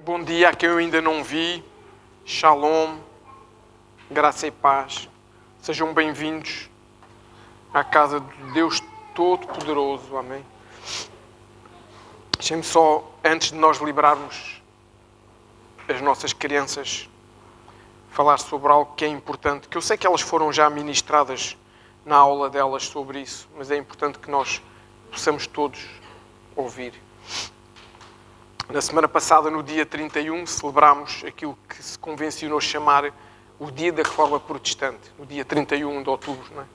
Bom dia a quem eu ainda não vi. Shalom, graça e paz. Sejam bem-vindos à casa de Deus Todo-Poderoso. Amém. Deixem-me só, antes de nós liberarmos as nossas crianças, falar sobre algo que é importante, que eu sei que elas foram já ministradas na aula delas sobre isso, mas é importante que nós possamos todos ouvir. Na semana passada, no dia 31, celebramos aquilo que se convencionou chamar o Dia da Reforma Protestante, no dia 31 de outubro. Não é?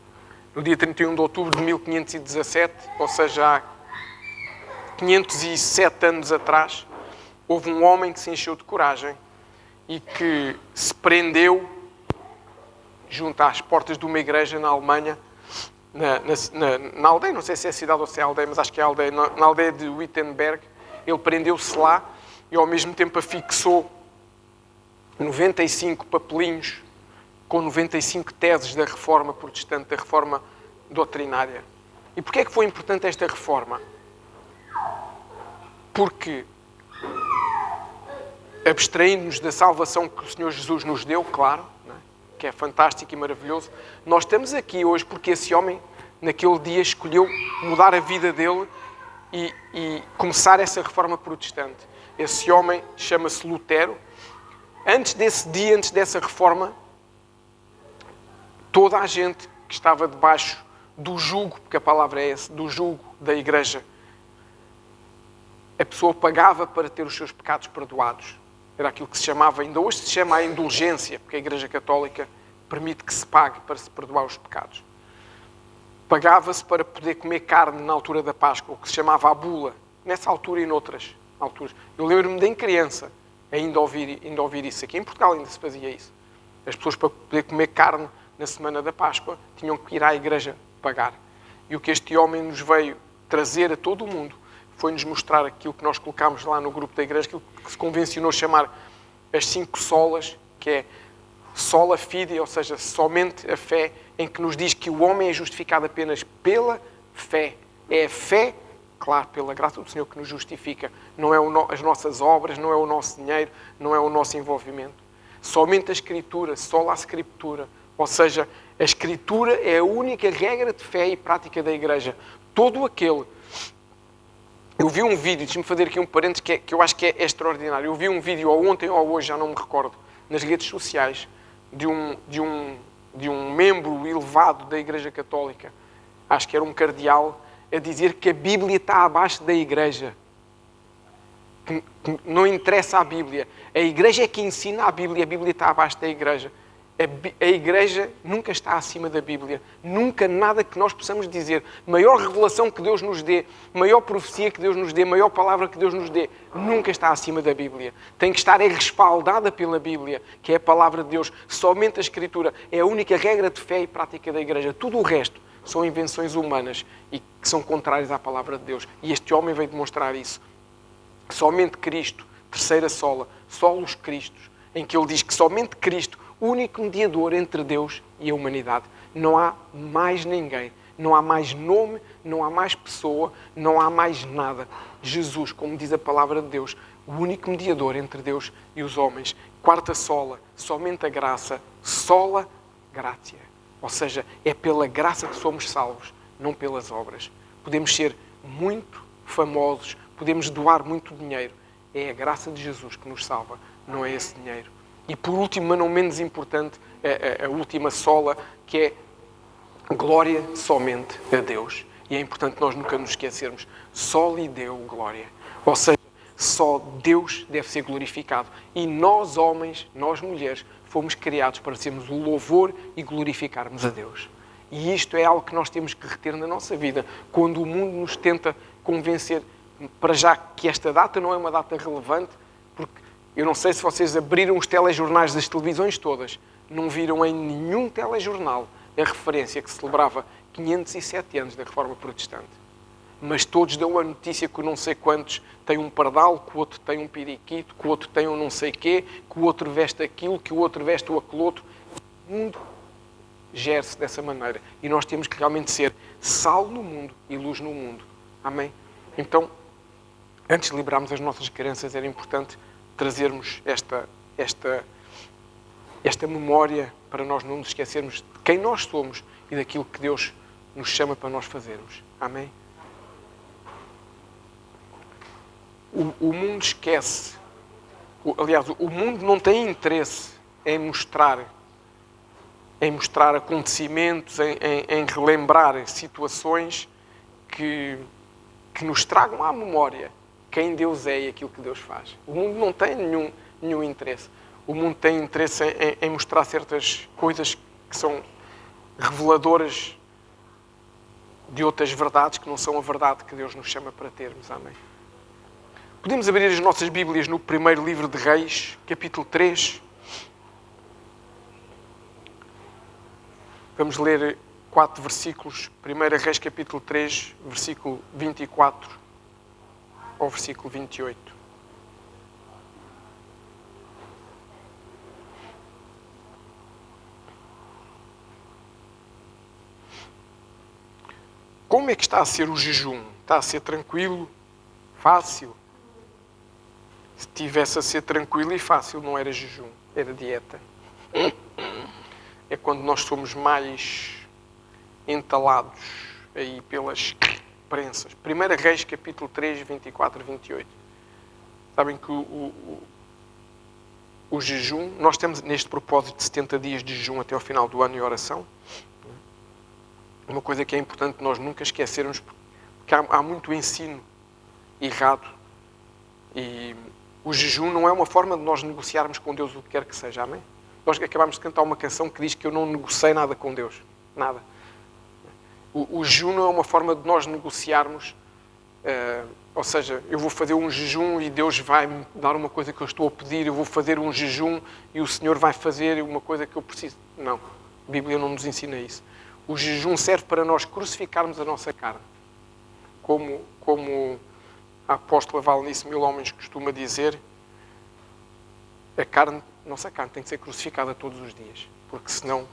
No dia 31 de outubro de 1517, ou seja, há 507 anos atrás, houve um homem que se encheu de coragem e que se prendeu junto às portas de uma igreja na Alemanha, na aldeia, não sei se é cidade ou se é aldeia, mas acho que é aldeia, na aldeia de Wittenberg. Ele prendeu-se lá e ao mesmo tempo afixou 95 papelinhos com 95 teses da reforma protestante, da reforma doutrinária. E porquê é que foi importante esta reforma? Porque, abstraindo-nos da salvação que o Senhor Jesus nos deu, claro, não é? Que é fantástico e maravilhoso, nós estamos aqui hoje porque esse homem, naquele dia, escolheu mudar a vida dele e começar essa reforma protestante. Esse homem chama-se Lutero. Antes desse dia, antes dessa reforma, toda a gente que estava debaixo do jugo, porque a palavra é essa, do jugo da igreja, a pessoa pagava para ter os seus pecados perdoados. Era aquilo que se chamava, ainda hoje se chama a indulgência, porque a Igreja Católica permite que se pague para se perdoar os pecados. Pagava-se para poder comer carne na altura da Páscoa, o que se chamava a bula, nessa altura e noutras alturas. Eu lembro-me de em criança ainda ouvir isso. Aqui em Portugal ainda se fazia isso. As pessoas, para poder comer carne na semana da Páscoa, tinham que ir à igreja pagar. E o que este homem nos veio trazer a todo o mundo foi-nos mostrar aquilo que nós colocámos lá no grupo da igreja, aquilo que se convencionou chamar as 5 solas, que é sola fide, ou seja, somente a fé, em que nos diz que o homem é justificado apenas pela fé. É a fé, claro, pela graça do Senhor que nos justifica. Não é as nossas obras, não é o nosso dinheiro, não é o nosso envolvimento. Somente a Escritura, sola a Escritura. Ou seja, a Escritura é a única regra de fé e prática da Igreja. Todo aquele... Eu vi um vídeo, deixa-me fazer aqui um parênteses que eu acho que é extraordinário. Eu vi um vídeo ou ontem ou hoje, já não me recordo, nas redes sociais, de um membro elevado da Igreja Católica, acho que era um cardeal, a dizer que a Bíblia está abaixo da Igreja. Que não interessa a Bíblia. A Igreja é que ensina a Bíblia está abaixo da Igreja. A Igreja nunca está acima da Bíblia. Nunca nada que nós possamos dizer. Maior revelação que Deus nos dê, maior profecia que Deus nos dê, maior palavra que Deus nos dê, nunca está acima da Bíblia. Tem que estar respaldada pela Bíblia, que é a palavra de Deus. Somente a Escritura é a única regra de fé e prática da Igreja. Tudo o resto são invenções humanas e que são contrárias à palavra de Deus. E este homem veio demonstrar isso. Somente Cristo, terceira sola, solos Cristos, em que ele diz que somente Cristo, o único mediador entre Deus e a humanidade. Não há mais ninguém, não há mais nome, não há mais pessoa, não há mais nada. Jesus, como diz a palavra de Deus, o único mediador entre Deus e os homens. Quarta sola, somente a graça, sola gratia. Ou seja, é pela graça que somos salvos, não pelas obras. Podemos ser muito famosos, podemos doar muito dinheiro. É a graça de Jesus que nos salva, não é esse dinheiro. E por último, mas não menos importante, a última sola, que é glória somente a Deus. E é importante nós nunca nos esquecermos. Só lhe deu glória. Ou seja, só Deus deve ser glorificado. E nós, homens, nós, mulheres, fomos criados para sermos o louvor e glorificarmos a Deus. E isto é algo que nós temos que reter na nossa vida. Quando o mundo nos tenta convencer, para já que esta data não é uma data relevante, porque eu não sei se vocês abriram os telejornais das televisões todas, não viram em nenhum telejornal a referência que celebrava 507 anos da Reforma Protestante. Mas todos dão a notícia que não sei quantos têm um pardal, que o outro tem um periquito, que o outro tem um não sei quê, que o outro veste aquilo, que o outro veste o aquele outro. O mundo gere-se dessa maneira. E nós temos que realmente ser sal no mundo e luz no mundo. Amém? Então, antes de liberarmos as nossas crianças, era importante trazermos esta memória para nós não nos esquecermos de quem nós somos e daquilo que Deus nos chama para nós fazermos. Amém? O mundo esquece. Aliás, o mundo não tem interesse em mostrar acontecimentos, em relembrar situações que nos tragam à memória quem Deus é e aquilo que Deus faz. O mundo não tem nenhum interesse. O mundo tem interesse em mostrar certas coisas que são reveladoras de outras verdades que não são a verdade que Deus nos chama para termos. Amém? Podemos abrir as nossas Bíblias no primeiro livro de Reis, capítulo 3. Vamos ler 4 versículos. 1 Reis, capítulo 3, versículo 24 ao versículo 28. Como é que está a ser o jejum? Está a ser tranquilo? Fácil? Se tivesse a ser tranquilo e fácil, não era jejum, era dieta. É quando nós somos mais entalados aí pelas prensas. 1 Reis, capítulo 3, 24 e 28. Sabem que o jejum, nós temos neste propósito de 70 dias de jejum até ao final do ano e oração. Uma coisa que é importante nós nunca esquecermos, porque há muito ensino errado. E o jejum não é uma forma de nós negociarmos com Deus o que quer que seja. Amém? Nós acabámos de cantar uma canção que diz que eu não negociei nada com Deus. Nada. O jejum não é uma forma de nós negociarmos, ou seja, eu vou fazer um jejum e Deus vai me dar uma coisa que eu estou a pedir, eu vou fazer um jejum e o Senhor vai fazer uma coisa que eu preciso. Não, a Bíblia não nos ensina isso. O jejum serve para nós crucificarmos a nossa carne. Como a apóstola Valnice Mil Homens costuma dizer, a nossa carne tem que ser crucificada todos os dias, porque senão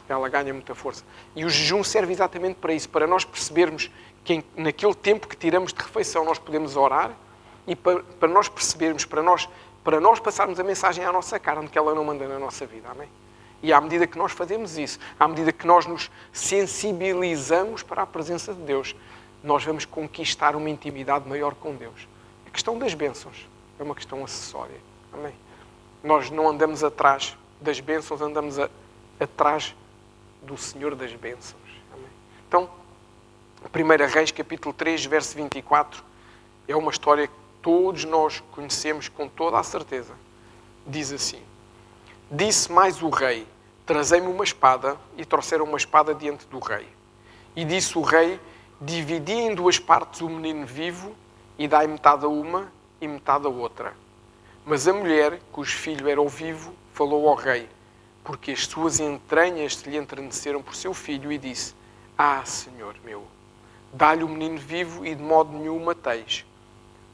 ela ganha muita força. E o jejum serve exatamente para isso, para nós percebermos que naquele tempo que tiramos de refeição nós podemos orar e para nós percebermos, para nós passarmos a mensagem à nossa carne que ela não manda na nossa vida. Amém? E à medida que nós fazemos isso, à medida que nós nos sensibilizamos para a presença de Deus, nós vamos conquistar uma intimidade maior com Deus. A questão das bênçãos é uma questão acessória. Amém? Nós não andamos atrás das bênçãos, andamos atrás do Senhor das bênçãos. Amém? Então, 1 Reis, capítulo 3, verso 24, é uma história que todos nós conhecemos com toda a certeza. Diz assim: Disse mais o rei, trazei-me uma espada, e trouxeram uma espada diante do rei. E disse o rei, dividi em 2 partes o menino vivo, e dai metade a uma e metade a outra. Mas a mulher, cujo filho era o vivo, falou ao rei, porque as suas entranhas se lhe enterneceram por seu filho, e disse: Ah, Senhor meu, dá-lhe o menino vivo, e de modo nenhum o mateis.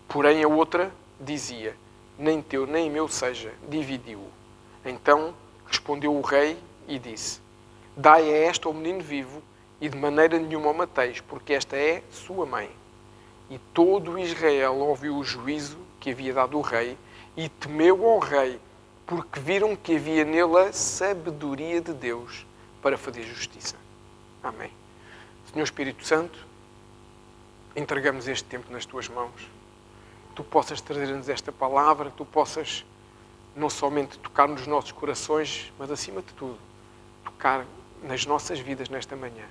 Porém a outra dizia: Nem teu nem meu seja, dividi-o. Então respondeu o rei e disse: Dai a esta o menino vivo, e de maneira nenhuma o mateis, porque esta é sua mãe. E todo Israel ouviu o juízo que havia dado o rei, e temeu ao rei, porque viram que havia nele a sabedoria de Deus para fazer justiça. Amém. Senhor Espírito Santo, entregamos este tempo nas tuas mãos. Tu possas trazer-nos esta palavra, tu possas não somente tocar nos nossos corações, mas acima de tudo, tocar nas nossas vidas nesta manhã.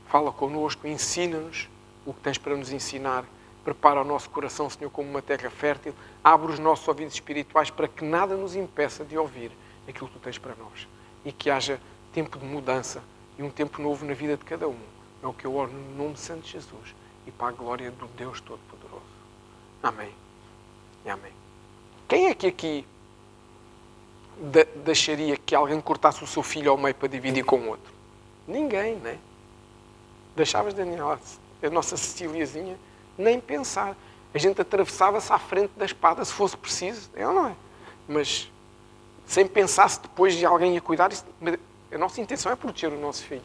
Fala connosco, ensina-nos o que tens para nos ensinar. Prepara o nosso coração, Senhor, como uma terra fértil. Abre os nossos ouvidos espirituais para que nada nos impeça de ouvir aquilo que tu tens para nós. E que haja tempo de mudança e um tempo novo na vida de cada um. É o que eu oro no nome de Santo Jesus e para a glória do Deus Todo-Poderoso. Amém. E amém. Quem é que aqui deixaria que alguém cortasse o seu filho ao meio para dividir com o outro? Ninguém, né? Deixavas, Daniel, a nossa Ceciliazinha, nem pensar. A gente atravessava-se à frente da espada se fosse preciso. É ou não é? Mas sem pensar se depois de alguém ia cuidar. A nossa intenção é proteger o nosso filho.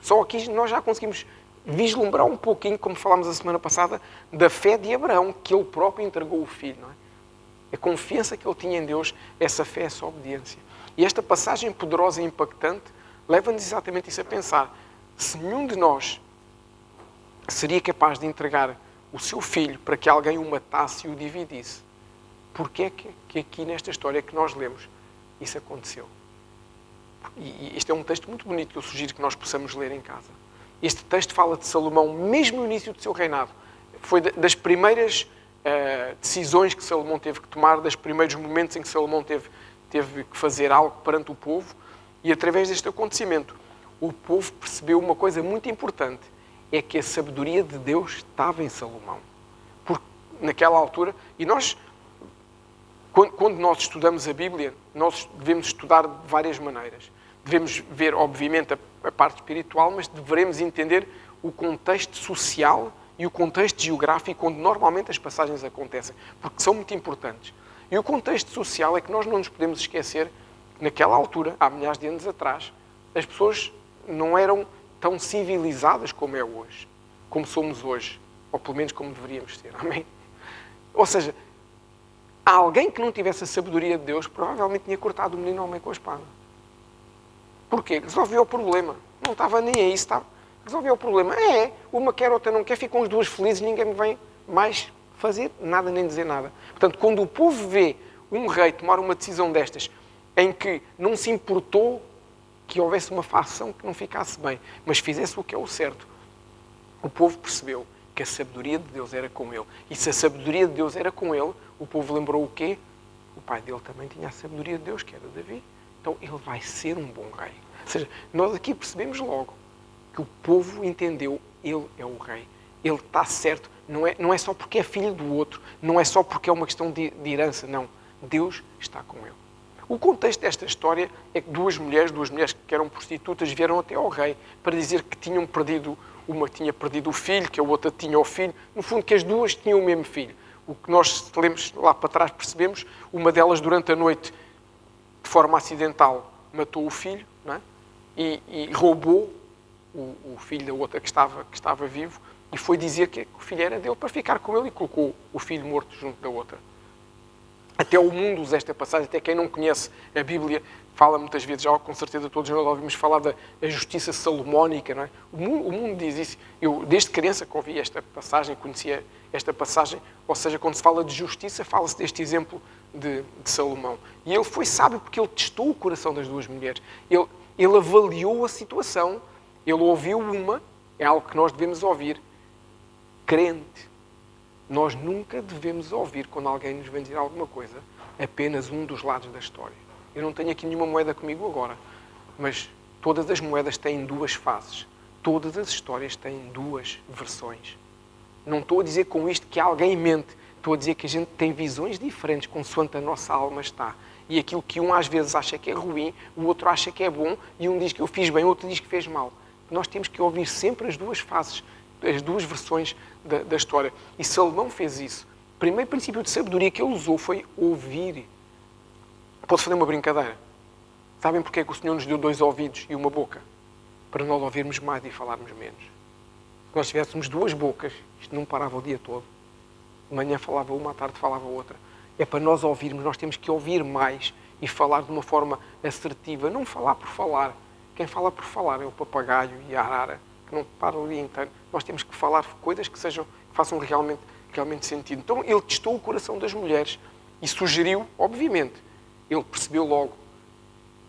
Só aqui nós já conseguimos vislumbrar um pouquinho, como falámos a semana passada, da fé de Abraão, que ele próprio entregou o filho. Não é? A confiança que ele tinha em Deus, essa fé, essa obediência. E esta passagem poderosa e impactante leva-nos exatamente isso a pensar. Se nenhum de nós seria capaz de entregar o seu filho para que alguém o matasse e o dividisse, porquê é que aqui nesta história que nós lemos isso aconteceu? E este é um texto muito bonito que eu sugiro que nós possamos ler em casa. Este texto fala de Salomão, mesmo no início do seu reinado. Foi das primeiras decisões que Salomão teve que tomar, dos primeiros momentos em que Salomão teve que fazer algo perante o povo. E através deste acontecimento, o povo percebeu uma coisa muito importante, é que a sabedoria de Deus estava em Salomão. Porque naquela altura, e nós, quando nós estudamos a Bíblia, nós devemos estudar de várias maneiras. Devemos ver, obviamente, a parte espiritual, mas devemos entender o contexto social e o contexto geográfico onde normalmente as passagens acontecem, porque são muito importantes. E o contexto social é que nós não nos podemos esquecer que naquela altura, há milhares de anos atrás, as pessoas não eram tão civilizadas como é hoje, como somos hoje, ou pelo menos como deveríamos ser. Amém? Ou seja, alguém que não tivesse a sabedoria de Deus provavelmente tinha cortado o menino homem com a espada. Porquê? Resolveu o problema. Não estava nem aí, estava. Resolveu o problema. Uma quer, outra não quer, ficam os dois felizes, ninguém me vem mais fazer nada nem dizer nada. Portanto, quando o povo vê um rei tomar uma decisão destas, em que não se importou que houvesse uma facção que não ficasse bem, mas fizesse o que é o certo, o povo percebeu que a sabedoria de Deus era com ele. E se a sabedoria de Deus era com ele, o povo lembrou o quê? O pai dele também tinha a sabedoria de Deus, que era Davi. Então ele vai ser um bom rei. Ou seja, nós aqui percebemos logo que o povo entendeu, ele é o rei. Ele está certo. Não é só porque é filho do outro, não é só porque é uma questão de herança, não. Deus está com ele. O contexto desta história é que duas mulheres que eram prostitutas, vieram até ao rei para dizer que tinham perdido, uma tinha perdido o filho, que a outra tinha o filho. No fundo, que as duas tinham o mesmo filho. O que nós lemos lá para trás percebemos, uma delas durante a noite, de forma acidental, matou o filho, não é? E roubou o filho da outra que estava vivo e foi dizer que o filho era dele para ficar com ele e colocou o filho morto junto da outra. Até o mundo usa esta passagem, até quem não conhece a Bíblia fala muitas vezes, já com certeza todos nós ouvimos falar da justiça salomónica, não é? O mundo diz isso. Eu, desde criança que ouvi esta passagem, conhecia esta passagem, ou seja, quando se fala de justiça, fala-se deste exemplo de Salomão. E ele foi sábio porque ele testou o coração das duas mulheres. Ele avaliou a situação, ele ouviu uma, é algo que nós devemos ouvir, crente. Nós nunca devemos ouvir, quando alguém nos vem dizer alguma coisa, apenas um dos lados da história. Eu não tenho aqui nenhuma moeda comigo agora, mas todas as moedas têm duas faces. Todas as histórias têm duas versões. Não estou a dizer com isto que alguém mente. Estou a dizer que a gente tem visões diferentes consoante a nossa alma está. E aquilo que um às vezes acha que é ruim, o outro acha que é bom, e um diz que eu fiz bem, o outro diz que fez mal. Nós temos que ouvir sempre as duas faces, as duas versões da história. E Salomão fez isso. O primeiro princípio de sabedoria que ele usou foi ouvir. Posso fazer uma brincadeira? Sabem porque é que o Senhor nos deu 2 ouvidos e uma boca? Para nós ouvirmos mais e falarmos menos. Se nós tivéssemos 2 bocas, isto não parava o dia todo. De manhã falava uma, à tarde falava outra. É para nós ouvirmos, nós temos que ouvir mais e falar de uma forma assertiva. Não falar por falar. Quem fala por falar é o papagaio e a arara, que não para o dia inteiro. Nós temos que falar coisas que façam realmente sentido. Então ele testou o coração das mulheres e sugeriu, obviamente, ele percebeu logo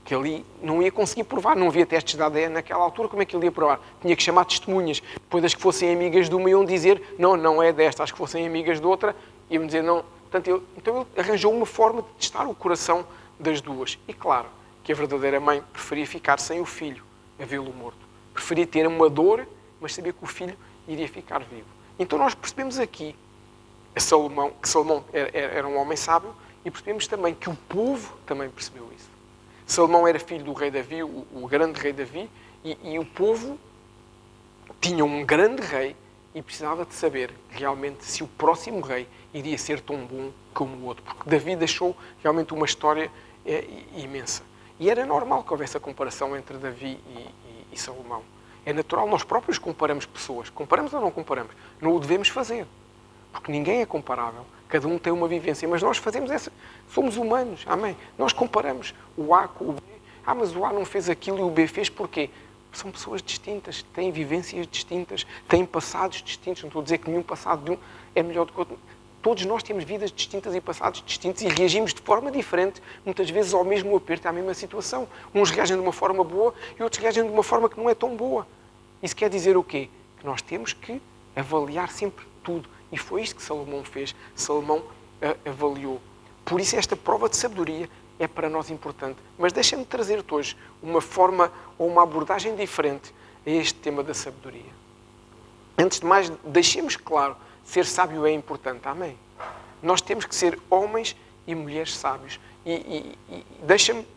que ali não ia conseguir provar, não havia testes de ADN naquela altura, como é que ele ia provar? Tinha que chamar testemunhas, depois as que fossem amigas de uma iam dizer, não é desta, as que fossem amigas de outra, iam dizer não. Portanto, então ele arranjou uma forma de testar o coração das duas. E claro, que a verdadeira mãe preferia ficar sem o filho, a vê-lo morto. Preferia ter uma dor, mas sabia que o filho iria ficar vivo. Então nós percebemos aqui que Salomão era um homem sábio e percebemos também que o povo também percebeu isso. Salomão era filho do rei Davi, o grande rei Davi, e o povo tinha um grande rei e precisava de saber realmente se o próximo rei iria ser tão bom como o outro. Porque Davi deixou realmente uma história imensa. E era normal que houvesse a comparação entre Davi e Salomão. É natural, nós próprios comparamos pessoas. Comparamos ou não comparamos? Não o devemos fazer. Porque ninguém é comparável. Cada um tem uma vivência, mas nós fazemos essa. Somos humanos, amém? Nós comparamos o A com o B. Mas o A não fez aquilo e o B fez porquê? São pessoas distintas, têm vivências distintas, têm passados distintos. Não estou a dizer que nenhum passado de um é melhor do que o outro. Todos nós temos vidas distintas e passados distintos e reagimos de forma diferente, muitas vezes ao mesmo aperto, à mesma situação. Uns reagem de uma forma boa e outros reagem de uma forma que não é tão boa. Isso quer dizer o quê? Que nós temos que avaliar sempre tudo. E foi isto que Salomão fez. Salomão avaliou. Por isso esta prova de sabedoria é para nós importante. Mas deixa-me trazer-te hoje uma forma ou uma abordagem diferente a este tema da sabedoria. Antes de mais, deixemos claro, ser sábio é importante. Amém? Nós temos que ser homens e mulheres sábios. E deixa-me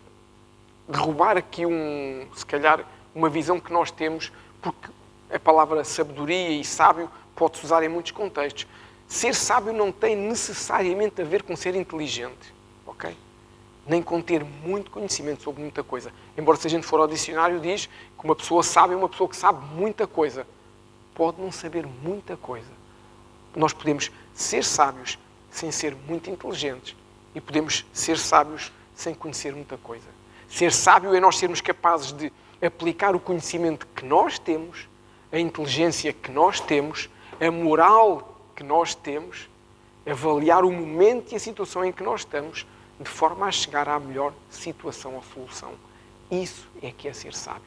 derrubar aqui, se calhar, uma visão que nós temos, porque a palavra sabedoria e sábio pode-se usar em muitos contextos. Ser sábio não tem necessariamente a ver com ser inteligente. Ok? Nem com ter muito conhecimento sobre muita coisa. Embora se a gente for ao dicionário, diz que uma pessoa sábia é uma pessoa que sabe muita coisa. Pode não saber muita coisa. Nós podemos ser sábios sem ser muito inteligentes e podemos ser sábios sem conhecer muita coisa. Ser sábio é nós sermos capazes de aplicar o conhecimento que nós temos, a inteligência que nós temos, a moral que nós temos, avaliar o momento e a situação em que nós estamos, de forma a chegar à melhor situação ou solução. Isso é que é ser sábio.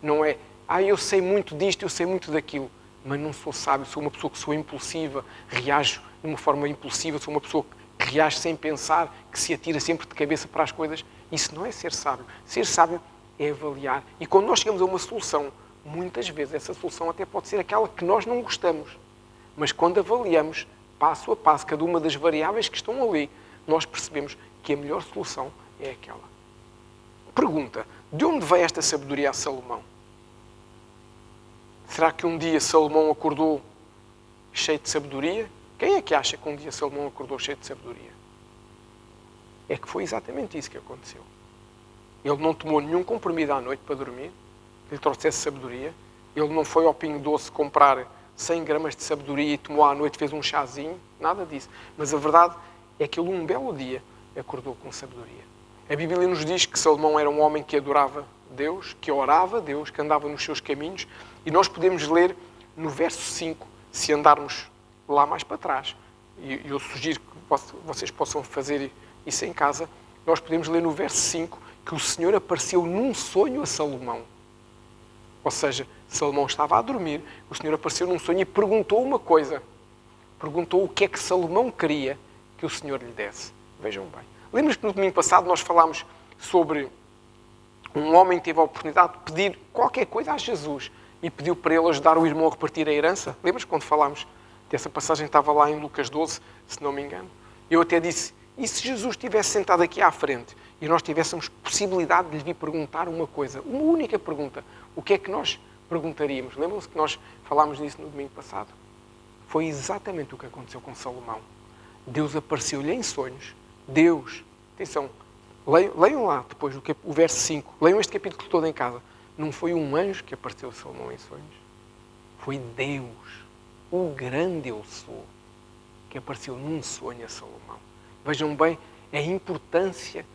Não é, eu sei muito disto, eu sei muito daquilo, mas não sou sábio, sou uma pessoa que sou impulsiva, reajo de uma forma impulsiva, sou uma pessoa que reage sem pensar, que se atira sempre de cabeça para as coisas. Isso não é ser sábio. Ser sábio é avaliar. E quando nós chegamos a uma solução, muitas vezes essa solução até pode ser aquela que nós não gostamos. Mas quando avaliamos, passo a passo, cada uma das variáveis que estão ali, nós percebemos que a melhor solução é aquela. Pergunta, de onde veio esta sabedoria a Salomão? Será que um dia Salomão acordou cheio de sabedoria? Quem é que acha que um dia Salomão acordou cheio de sabedoria? É que foi exatamente isso que aconteceu. Ele não tomou nenhum comprimido à noite para dormir, que lhe trouxesse sabedoria. Ele não foi ao Pingo Doce comprar 100 gramas de sabedoria e tomou à noite, fez um chazinho. Nada disso. Mas a verdade é que ele, um belo dia, acordou com sabedoria. A Bíblia nos diz que Salomão era um homem que adorava Deus, que orava a Deus, que andava nos seus caminhos. E nós podemos ler no verso 5, se andarmos lá mais para trás. E eu sugiro que vocês possam fazer isso em casa. Nós podemos ler no verso 5 que o Senhor apareceu num sonho a Salomão. Ou seja, Salomão estava a dormir, o Senhor apareceu num sonho e perguntou uma coisa. Perguntou o que é que Salomão queria que o Senhor lhe desse. Vejam bem. Lembras que no domingo passado nós falámos sobre um homem que teve a oportunidade de pedir qualquer coisa a Jesus e pediu para ele ajudar o irmão a repartir a herança? Lembras quando falámos dessa passagem? Estava lá em Lucas 12, se não me engano. Eu até disse, e se Jesus estivesse sentado aqui à frente e nós tivéssemos possibilidade de lhe vir perguntar uma coisa, uma única pergunta, o que é que nós perguntaríamos? Lembram-se que nós falámos disso no domingo passado? Foi exatamente o que aconteceu com Salomão. Deus apareceu-lhe em sonhos. Deus, atenção, leiam lá depois o verso 5, leiam este capítulo todo em casa. Não foi um anjo que apareceu a Salomão em sonhos. Foi Deus, o grande eu sou, que apareceu num sonho a Salomão. Vejam bem a importância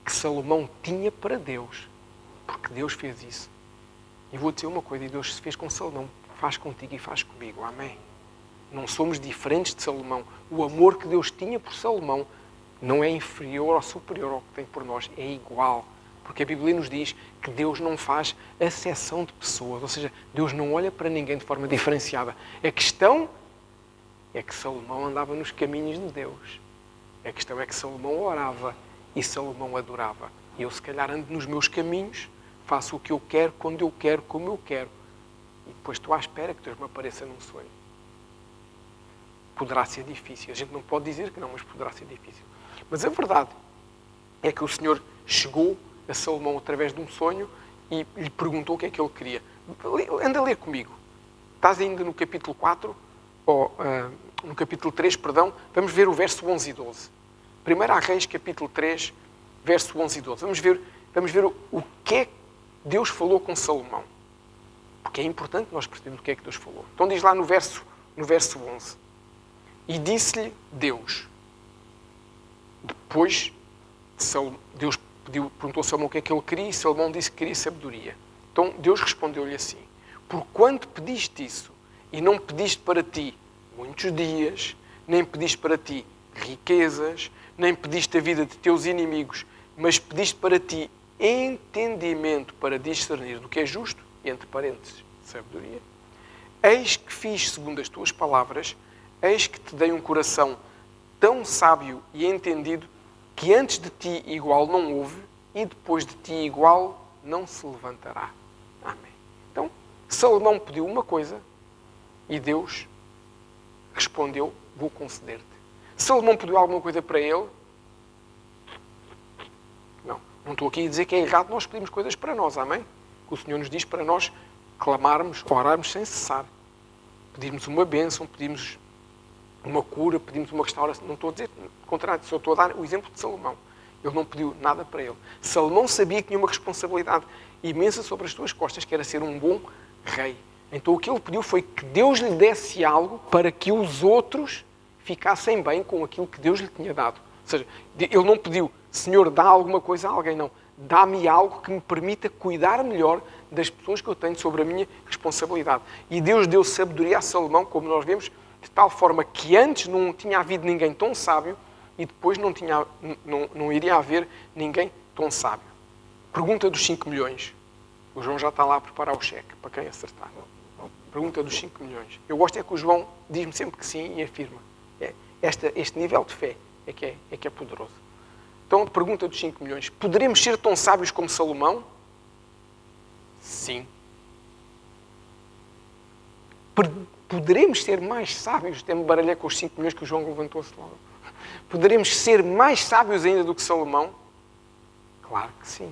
que Salomão tinha para Deus, porque Deus fez isso. E vou dizer uma coisa, e Deus se fez com Salomão, faz contigo e faz comigo, amém? Não somos diferentes de Salomão. O amor que Deus tinha por Salomão não é inferior ou superior ao que tem por nós, é igual. Porque a Bíblia nos diz que Deus não faz acepção de pessoas, ou seja, Deus não olha para ninguém de forma diferenciada. A questão é que Salomão andava nos caminhos de Deus. A questão é que Salomão orava e Salomão adorava. E eu, se calhar, ando nos meus caminhos, faço o que eu quero, quando eu quero, como eu quero. E depois estou à espera que Deus me apareça num sonho. Poderá ser difícil. A gente não pode dizer que não, mas poderá ser difícil. Mas a verdade é que o Senhor chegou a Salomão através de um sonho e lhe perguntou o que é que ele queria. Anda a ler comigo. Estás ainda no capítulo 4, ou no capítulo 3, perdão. Vamos ver o verso 11 e 12. 1 Reis, capítulo 3, verso 11 e 12. Vamos ver o que é que Deus falou com Salomão. Porque é importante nós percebermos o que é que Deus falou. Então diz lá no verso 11. E disse-lhe Deus. Depois, Deus perguntou a Salomão o que é que ele queria e Salomão disse que queria sabedoria. Então Deus respondeu-lhe assim: porquanto pediste isso e não pediste para ti muitos dias, nem pediste para ti riquezas, nem pediste a vida de teus inimigos, mas pediste para ti entendimento para discernir do que é justo, e entre parênteses, sabedoria. Eis que fiz segundo as tuas palavras, eis que te dei um coração tão sábio e entendido que antes de ti igual não houve e depois de ti igual não se levantará. Amém. Então, Salomão pediu uma coisa e Deus respondeu: vou conceder-te. Salomão pediu alguma coisa para ele? Não estou aqui a dizer que é errado nós pedirmos coisas para nós, amém? Que o Senhor nos diz para nós clamarmos, orarmos sem cessar. Pedirmos uma bênção, pedirmos uma cura, pedimos uma restauração. Não estou a dizer contrário, só estou a dar o exemplo de Salomão. Ele não pediu nada para ele. Salomão sabia que tinha uma responsabilidade imensa sobre as suas costas, que era ser um bom rei. Então o que ele pediu foi que Deus lhe desse algo para que os outros ficassem bem com aquilo que Deus lhe tinha dado. Ou seja, ele não pediu: Senhor, dá alguma coisa a alguém, não. Dá-me algo que me permita cuidar melhor das pessoas que eu tenho sobre a minha responsabilidade. E Deus deu sabedoria a Salomão, como nós vemos, de tal forma que antes não tinha havido ninguém tão sábio e depois não iria haver ninguém tão sábio. Pergunta dos 5 milhões. O João já está lá a preparar o cheque, para quem acertar. Pergunta dos 5 milhões. Eu gosto é que o João diz-me sempre que sim e afirma. Este nível de fé é que é poderoso. Então, a pergunta dos 5 milhões. Poderemos ser tão sábios como Salomão? Sim. Poderemos ser mais sábios? Até me baralhei com os 5 milhões que o João levantou-se logo. Poderemos ser mais sábios ainda do que Salomão? Claro que sim.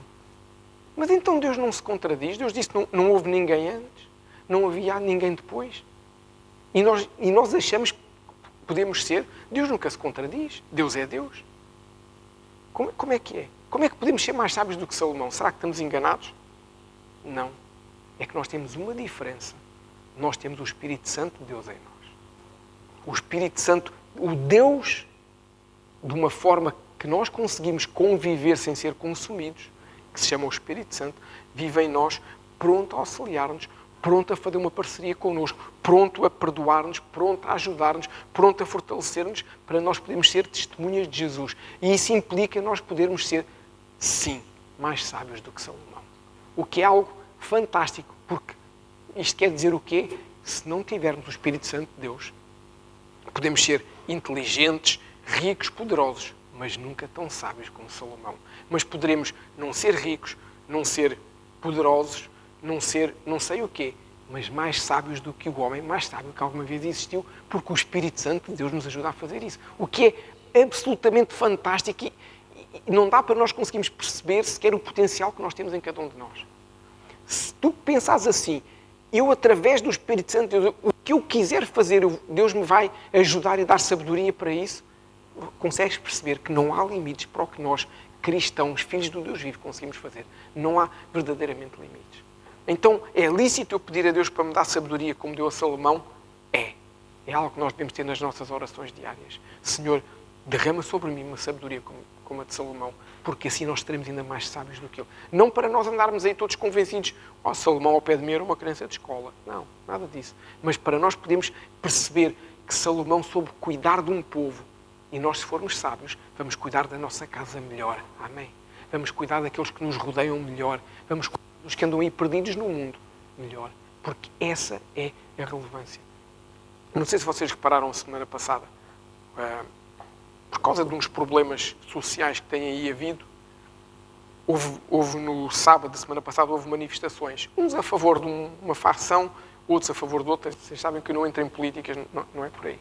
Mas então Deus não se contradiz? Deus disse que não houve ninguém antes, não havia ninguém depois. E nós achamos que podemos ser. Deus nunca se contradiz. Deus é Deus. Como é que é? Como é que podemos ser mais sábios do que Salomão? Será que estamos enganados? Não. É que nós temos uma diferença. Nós temos o Espírito Santo de Deus em nós. O Espírito Santo, o Deus, de uma forma que nós conseguimos conviver sem ser consumidos, que se chama o Espírito Santo, vive em nós, pronto a auxiliar-nos, pronto a fazer uma parceria connosco, pronto a perdoar-nos, pronto a ajudar-nos, pronto a fortalecer-nos, para nós podermos ser testemunhas de Jesus. E isso implica nós podermos ser, sim, mais sábios do que Salomão. O que é algo fantástico, porque isto quer dizer o quê? Se não tivermos o Espírito Santo de Deus, podemos ser inteligentes, ricos, poderosos, mas nunca tão sábios como Salomão. Mas poderemos não ser ricos, não ser poderosos, não ser não sei o quê, mas mais sábios do que o homem, mais sábio que alguma vez existiu, porque o Espírito Santo de Deus nos ajuda a fazer isso. O que é absolutamente fantástico e não dá para nós conseguirmos perceber sequer o potencial que nós temos em cada um de nós. Se tu pensares assim, eu através do Espírito Santo de Deus, o que eu quiser fazer, Deus me vai ajudar e dar sabedoria para isso, consegues perceber que não há limites para o que nós, cristãos, filhos do Deus vivo, conseguimos fazer. Não há verdadeiramente limites. Então, é lícito eu pedir a Deus para me dar sabedoria como deu a Salomão? É algo que nós devemos ter nas nossas orações diárias. Senhor, derrama sobre mim uma sabedoria como a de Salomão, porque assim nós seremos ainda mais sábios do que ele. Não para nós andarmos aí todos convencidos, Salomão ao pé de mim era uma criança de escola. Não, nada disso. Mas para nós podermos perceber que Salomão soube cuidar de um povo e nós, se formos sábios, vamos cuidar da nossa casa melhor. Amém? Vamos cuidar daqueles que nos rodeiam melhor. Vamos cuidar dos que andam aí perdidos no mundo melhor. Porque essa é a relevância. Não sei se vocês repararam a semana passada, por causa de uns problemas sociais que têm aí havido, houve no sábado da semana passada, houve manifestações. Uns a favor de uma facção, outros a favor de outra. Vocês sabem que eu não entro em políticas, não é por aí.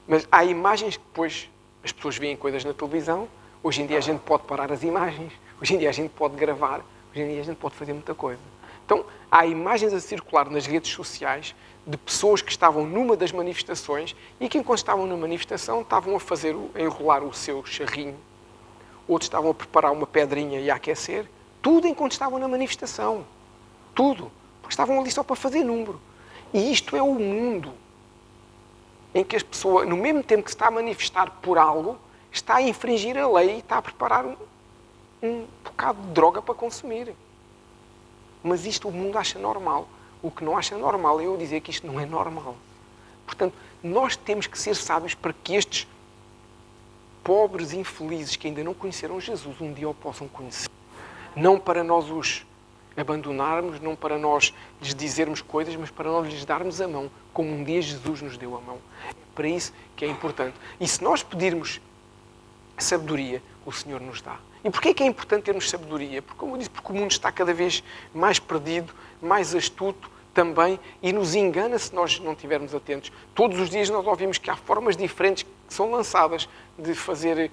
Mas há imagens que depois as pessoas veem coisas na televisão. Hoje em dia a gente pode parar as imagens. Hoje em dia a gente pode gravar. Hoje em dia a gente pode fazer muita coisa. Então, há imagens a circular nas redes sociais de pessoas que estavam numa das manifestações e que, enquanto estavam na manifestação, estavam a enrolar o seu charrinho. Outros estavam a preparar uma pedrinha e a aquecer. Tudo enquanto estavam na manifestação. Tudo. Porque estavam ali só para fazer número. E isto é o mundo. em que a pessoa, no mesmo tempo que se está a manifestar por algo, está a infringir a lei e está a preparar um bocado de droga para consumir. Mas isto o mundo acha normal. O que não acha normal é eu dizer que isto não é normal. Portanto, nós temos que ser sábios para que estes pobres infelizes que ainda não conheceram Jesus um dia o possam conhecer. Não para nós os abandonarmos, não para nós lhes dizermos coisas, mas para nós lhes darmos a mão, como um dia Jesus nos deu a mão. É para isso que é importante. E se nós pedirmos sabedoria, o Senhor nos dá. E porquê é que é importante termos sabedoria? Porque, como eu disse, porque o mundo está cada vez mais perdido, mais astuto também, e nos engana se nós não estivermos atentos. Todos os dias nós ouvimos que há formas diferentes que são lançadas de fazer,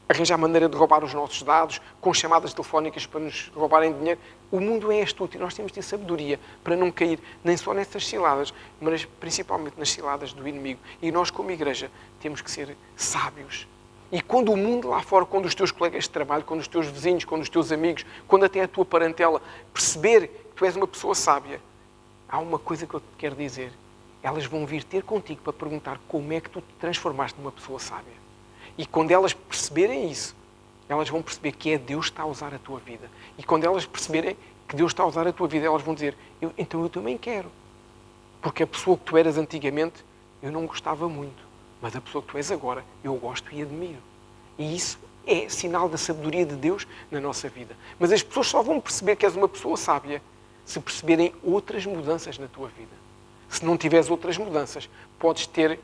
arranjar maneira de roubar os nossos dados, com chamadas telefónicas para nos roubarem dinheiro. O mundo é astuto e nós temos de ter sabedoria para não cair nem só nessas ciladas, mas principalmente nas ciladas do inimigo. E nós, como igreja, temos que ser sábios. E quando o mundo lá fora, quando os teus colegas de trabalho, quando os teus vizinhos, quando os teus amigos, quando até a tua parentela perceber que tu és uma pessoa sábia, há uma coisa que eu te quero dizer. Elas vão vir ter contigo para perguntar como é que tu te transformaste numa pessoa sábia. E quando elas perceberem isso, elas vão perceber que é Deus que está a usar a tua vida. E quando elas perceberem que Deus está a usar a tua vida, elas vão dizer, então eu também quero. Porque a pessoa que tu eras antigamente, eu não gostava muito. Mas a pessoa que tu és agora, eu gosto e admiro. E isso é sinal da sabedoria de Deus na nossa vida. Mas as pessoas só vão perceber que és uma pessoa sábia se perceberem outras mudanças na tua vida. Se não tiveres outras mudanças, podes ter...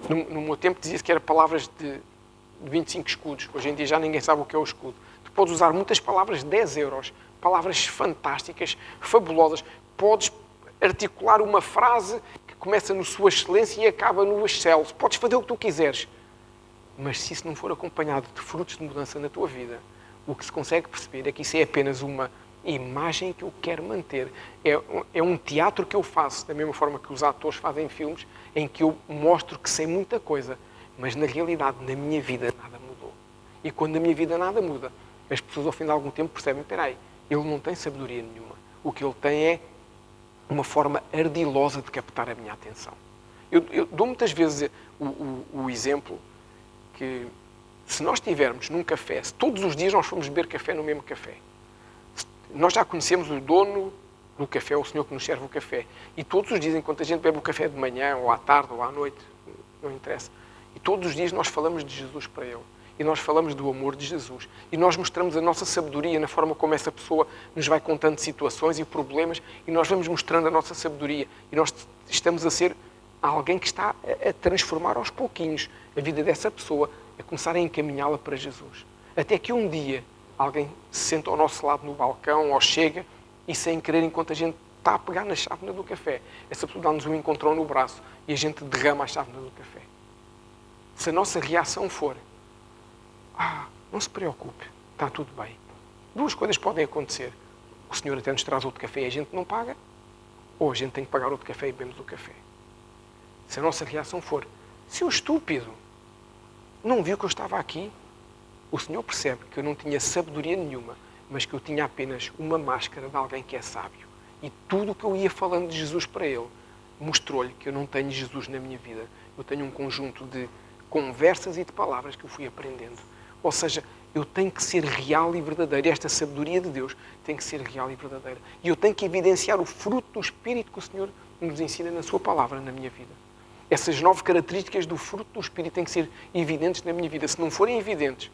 No meu tempo dizia-se que era palavras de 25 escudos. Hoje em dia já ninguém sabe o que é o escudo. Tu podes usar muitas palavras de 10 euros. Palavras fantásticas, fabulosas. Podes articular uma frase que começa no Sua Excelência e acaba no Excelso. Podes fazer o que tu quiseres. Mas se isso não for acompanhado de frutos de mudança na tua vida, o que se consegue perceber é que isso é apenas uma imagem que eu quero manter. É um teatro que eu faço, da mesma forma que os atores fazem filmes, em que eu mostro que sei muita coisa, mas na realidade, na minha vida, nada mudou. E quando na minha vida nada muda, as pessoas ao fim de algum tempo percebem, espera aí, ele não tem sabedoria nenhuma. O que ele tem é uma forma ardilosa de captar a minha atenção. Eu dou muitas vezes o exemplo que se nós estivermos num café, se todos os dias nós formos beber café no mesmo café, nós já conhecemos o dono do café, o senhor que nos serve o café, e todos os dias, enquanto a gente bebe o café de manhã, ou à tarde, ou à noite, não interessa, e todos os dias nós falamos de Jesus para ele, e nós falamos do amor de Jesus, e nós mostramos a nossa sabedoria na forma como essa pessoa nos vai contando situações e problemas, e nós vamos mostrando a nossa sabedoria, e nós estamos a ser alguém que está a transformar aos pouquinhos a vida dessa pessoa, a começar a encaminhá-la para Jesus. Até que um dia alguém se senta ao nosso lado no balcão ou chega e, sem querer, enquanto a gente está a pegar na chávena do café, essa pessoa dá-nos um encontrão no braço e a gente derrama a chávena do café. Se a nossa reação for não se preocupe, está tudo bem. Duas coisas podem acontecer. O senhor até nos traz outro café e a gente não paga, ou a gente tem que pagar outro café e bebemos o café. Se a nossa reação for, seu estúpido, não viu que eu estava aqui? O Senhor percebe que eu não tinha sabedoria nenhuma, mas que eu tinha apenas uma máscara de alguém que é sábio. E tudo o que eu ia falando de Jesus para ele, mostrou-lhe que eu não tenho Jesus na minha vida. Eu tenho um conjunto de conversas e de palavras que eu fui aprendendo. Ou seja, eu tenho que ser real e verdadeiro. Esta sabedoria de Deus tem que ser real e verdadeira. E eu tenho que evidenciar o fruto do Espírito que o Senhor nos ensina na sua palavra na minha vida. Essas 9 características do fruto do Espírito têm que ser evidentes na minha vida. Se não forem evidentes,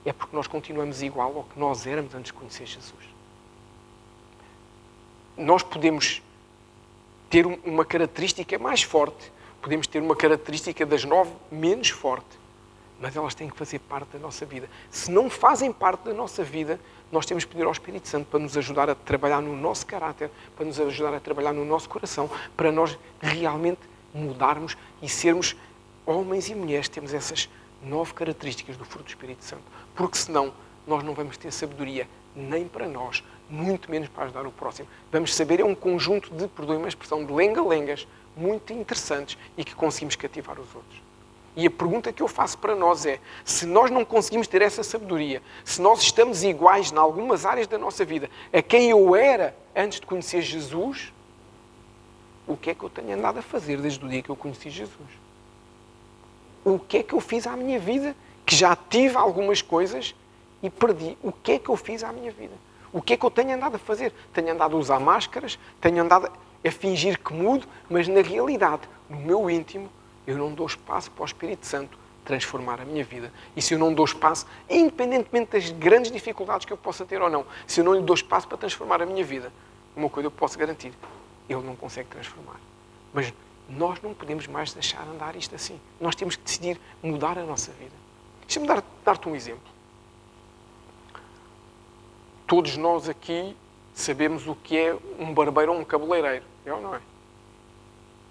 é porque nós continuamos igual ao que nós éramos antes de conhecer Jesus. Nós podemos ter uma característica mais forte, podemos ter uma característica das 9 menos forte, mas elas têm que fazer parte da nossa vida. Se não fazem parte da nossa vida, nós temos que pedir ao Espírito Santo para nos ajudar a trabalhar no nosso caráter, para nos ajudar a trabalhar no nosso coração, para nós realmente mudarmos e sermos homens e mulheres, temos essas 9 características do fruto do Espírito Santo. Porque senão nós não vamos ter sabedoria nem para nós, muito menos para ajudar o próximo. Vamos saber, é um conjunto de, perdoem uma expressão, de lenga-lengas muito interessantes e que conseguimos cativar os outros. E a pergunta que eu faço para nós é, se nós não conseguimos ter essa sabedoria, se nós estamos iguais em algumas áreas da nossa vida a quem eu era antes de conhecer Jesus, o que é que eu tenho andado a fazer desde o dia que eu conheci Jesus? O que é que eu fiz à minha vida? Que já tive algumas coisas e perdi. O que é que eu fiz à minha vida? O que é que eu tenho andado a fazer? Tenho andado a usar máscaras, tenho andado a fingir que mudo, mas na realidade, no meu íntimo, eu não dou espaço para o Espírito Santo transformar a minha vida. E se eu não dou espaço, independentemente das grandes dificuldades que eu possa ter ou não, se eu não lhe dou espaço para transformar a minha vida, uma coisa eu posso garantir, ele não consegue transformar. Mas nós não podemos mais deixar andar isto assim. Nós temos que decidir mudar a nossa vida. Deixa-me dar-te um exemplo. Todos nós aqui sabemos o que é um barbeiro ou um cabeleireiro. É ou não é?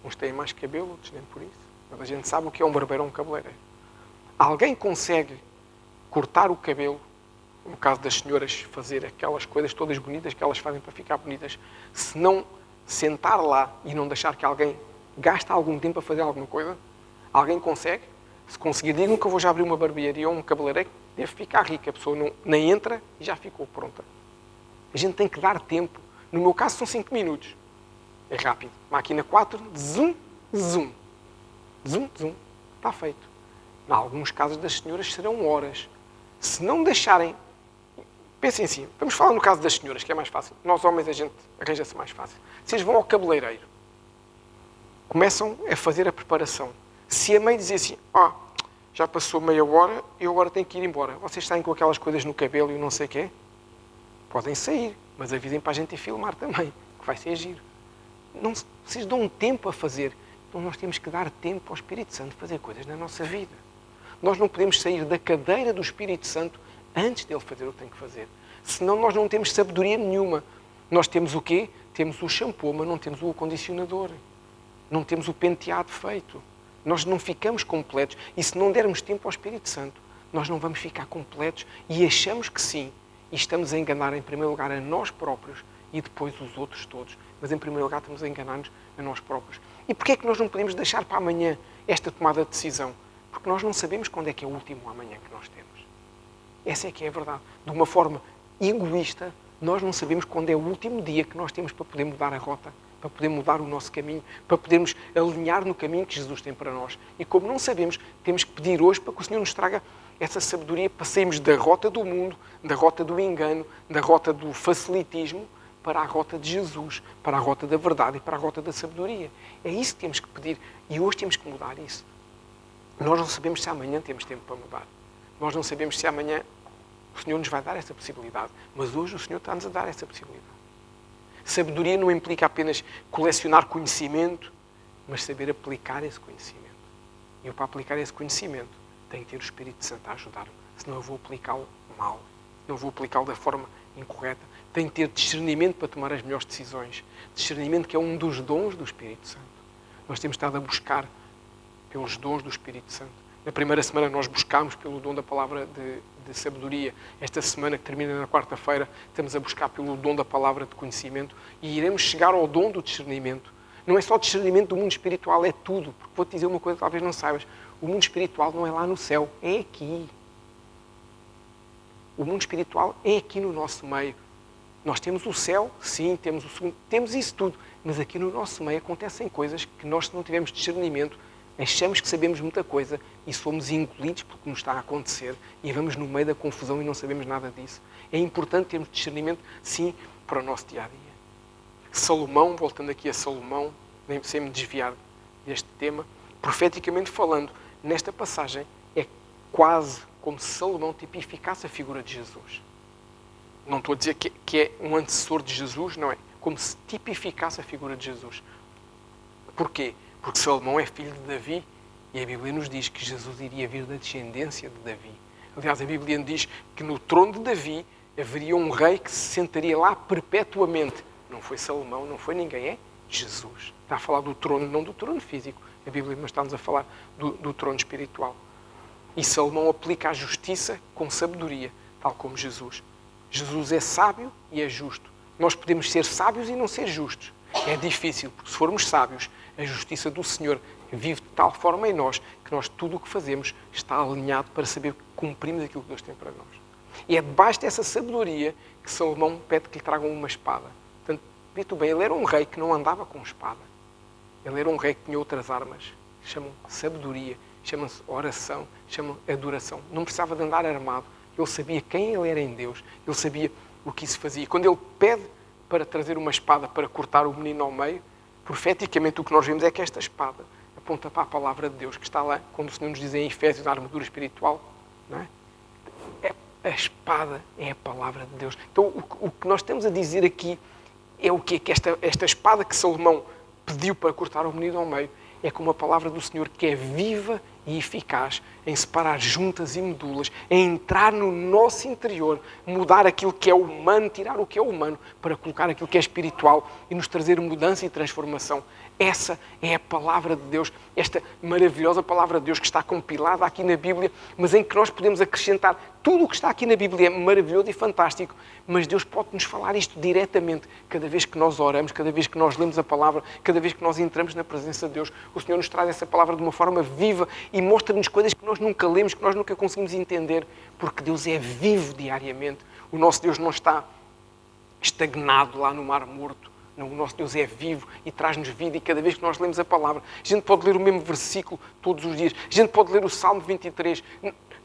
Uns têm mais cabelo, outros nem por isso. Mas a gente sabe o que é um barbeiro ou um cabeleireiro. Alguém consegue cortar o cabelo, no caso das senhoras, fazer aquelas coisas todas bonitas que elas fazem para ficar bonitas, se não sentar lá e não deixar que alguém gaste algum tempo a fazer alguma coisa? Alguém consegue? Se conseguir, digam que eu vou já abrir uma barbearia ou um cabeleireiro, deve ficar rica. A pessoa nem entra e já ficou pronta. A gente tem que dar tempo. No meu caso são 5 minutos. É rápido. Máquina 4, zoom, zoom. Zoom, zoom. Está feito. Em alguns casos das senhoras serão horas. Se não deixarem... Pensem assim. Vamos falar no caso das senhoras, que é mais fácil. Nós homens a gente arranja-se mais fácil. Vocês vão ao cabeleireiro. Começam a fazer a preparação. Se a mãe dizer assim, já passou meia hora, eu agora tenho que ir embora. Vocês saem com aquelas coisas no cabelo e não sei o quê? Podem sair, mas avisem para a gente ir filmar também, que vai ser giro. Não, vocês dão um tempo a fazer. Então nós temos que dar tempo ao Espírito Santo fazer coisas na nossa vida. Nós não podemos sair da cadeira do Espírito Santo antes dele fazer o que tem que fazer. Senão nós não temos sabedoria nenhuma. Nós temos o quê? Temos o shampoo, mas não temos o acondicionador. Não temos o penteado feito. Nós não ficamos completos. E se não dermos tempo ao Espírito Santo, nós não vamos ficar completos e achamos que sim. E estamos a enganar, em primeiro lugar, a nós próprios e depois os outros todos. Mas, em primeiro lugar, estamos a enganar-nos a nós próprios. E porquê é que nós não podemos deixar para amanhã esta tomada de decisão? Porque nós não sabemos quando é que é o último amanhã que nós temos. Essa é que é a verdade. De uma forma egoísta, nós não sabemos quando é o último dia que nós temos para poder mudar a rota, para poder mudar o nosso caminho, para podermos alinhar no caminho que Jesus tem para nós. E como não sabemos, temos que pedir hoje para que o Senhor nos traga essa sabedoria para sairmos da rota do mundo, da rota do engano, da rota do facilitismo, para a rota de Jesus, para a rota da verdade e para a rota da sabedoria. É isso que temos que pedir e hoje temos que mudar isso. Nós não sabemos se amanhã temos tempo para mudar. Nós não sabemos se amanhã o Senhor nos vai dar essa possibilidade, mas hoje o Senhor está-nos a dar essa possibilidade. Sabedoria não implica apenas colecionar conhecimento, mas saber aplicar esse conhecimento. E eu, para aplicar esse conhecimento, tenho que ter o Espírito Santo a ajudar-me, senão eu vou aplicá-lo mal, não vou aplicá-lo da forma incorreta. Tenho que ter discernimento para tomar as melhores decisões. Discernimento que é um dos dons do Espírito Santo. Nós temos estado a buscar pelos dons do Espírito Santo. Na primeira semana nós buscámos pelo dom da palavra de sabedoria. Esta semana, que termina na quarta-feira, estamos a buscar pelo dom da palavra de conhecimento e iremos chegar ao dom do discernimento. Não é só discernimento do mundo espiritual, é tudo. Porque vou-te dizer uma coisa que talvez não saibas. O mundo espiritual não é lá no céu, é aqui. O mundo espiritual é aqui no nosso meio. Nós temos o céu, sim, temos o segundo, temos isso tudo. Mas aqui no nosso meio acontecem coisas que nós, se não tivermos discernimento, achamos que sabemos muita coisa e somos engolidos pelo que nos está a acontecer e vamos no meio da confusão e não sabemos nada disso. É importante termos discernimento, sim, para o nosso dia-a-dia. Salomão, voltando aqui a Salomão, sem me desviar deste tema, profeticamente falando, nesta passagem, é quase como se Salomão tipificasse a figura de Jesus. Não estou a dizer que é um antecessor de Jesus, não é? Como se tipificasse a figura de Jesus. Porquê? Porque Salomão é filho de Davi e a Bíblia nos diz que Jesus iria vir da descendência de Davi. Aliás, a Bíblia nos diz que no trono de Davi haveria um rei que se sentaria lá perpetuamente. Não foi Salomão, não foi ninguém, é Jesus. Está a falar do trono, não do trono físico. A Bíblia não está-nos a falar do trono espiritual. E Salomão aplica a justiça com sabedoria, tal como Jesus. Jesus é sábio e é justo. Nós podemos ser sábios e não ser justos. É difícil, porque se formos sábios, a justiça do Senhor vive de tal forma em nós que nós tudo o que fazemos está alinhado para saber que cumprimos aquilo que Deus tem para nós. E é debaixo dessa sabedoria que Salomão pede que lhe tragam uma espada. Portanto, vê-te bem, ele era um rei que não andava com espada. Ele era um rei que tinha outras armas. Chamam sabedoria, chamam-se oração, chamam adoração. Não precisava de andar armado. Ele sabia quem ele era em Deus. Ele sabia o que isso fazia. Quando ele pede para trazer uma espada para cortar o menino ao meio, profeticamente o que nós vemos é que esta espada aponta para a palavra de Deus, que está lá, quando o Senhor nos diz em Efésios, na armadura espiritual, não é? A espada é a palavra de Deus. Então, o que nós temos a dizer aqui é o quê? Que esta espada que Salomão pediu para cortar o menino ao meio é como a palavra do Senhor, que é viva e eficaz em separar juntas e medulas, em entrar no nosso interior, mudar aquilo que é humano, tirar o que é humano, para colocar aquilo que é espiritual e nos trazer mudança e transformação. Essa é a palavra de Deus, esta maravilhosa palavra de Deus que está compilada aqui na Bíblia, mas em que nós podemos acrescentar tudo o que está aqui na Bíblia. É maravilhoso e fantástico, mas Deus pode nos falar isto diretamente cada vez que nós oramos, cada vez que nós lemos a palavra, cada vez que nós entramos na presença de Deus. O Senhor nos traz essa palavra de uma forma viva e mostra-nos coisas que nós nunca lemos, que nós nunca conseguimos entender, porque Deus é vivo diariamente. O nosso Deus não está estagnado lá no Mar Morto. Não, o nosso Deus é vivo e traz-nos vida, e cada vez que nós lemos a palavra, a gente pode ler o mesmo versículo todos os dias. A gente pode ler o Salmo 23.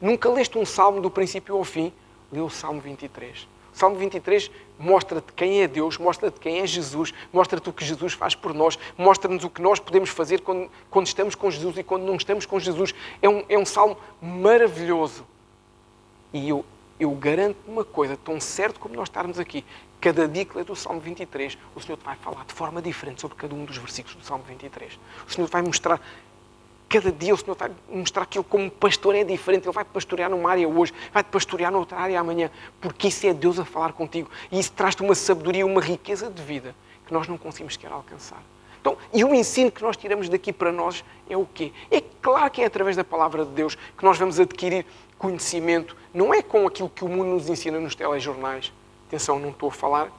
Nunca leste um salmo do princípio ao fim? Lê o Salmo 23. O Salmo 23 mostra-te quem é Deus, mostra-te quem é Jesus, mostra-te o que Jesus faz por nós, mostra-nos o que nós podemos fazer quando estamos com Jesus e quando não estamos com Jesus. É um salmo maravilhoso. E eu garanto uma coisa, tão certo como nós estarmos aqui, cada dia que lês o Salmo 23, o Senhor te vai falar de forma diferente sobre cada um dos versículos do Salmo 23. O Senhor vai mostrar, cada dia o Senhor vai mostrar que Ele como pastor é diferente. Ele vai te pastorear numa área hoje, vai te pastorear noutra área amanhã, porque isso é Deus a falar contigo. E isso traz-te uma sabedoria, uma riqueza de vida que nós não conseguimos sequer alcançar. Então, e o ensino que nós tiramos daqui para nós é o quê? É claro que é através da palavra de Deus que nós vamos adquirir conhecimento. Não é com aquilo que o mundo nos ensina nos telejornais. Atenção, não estou a falar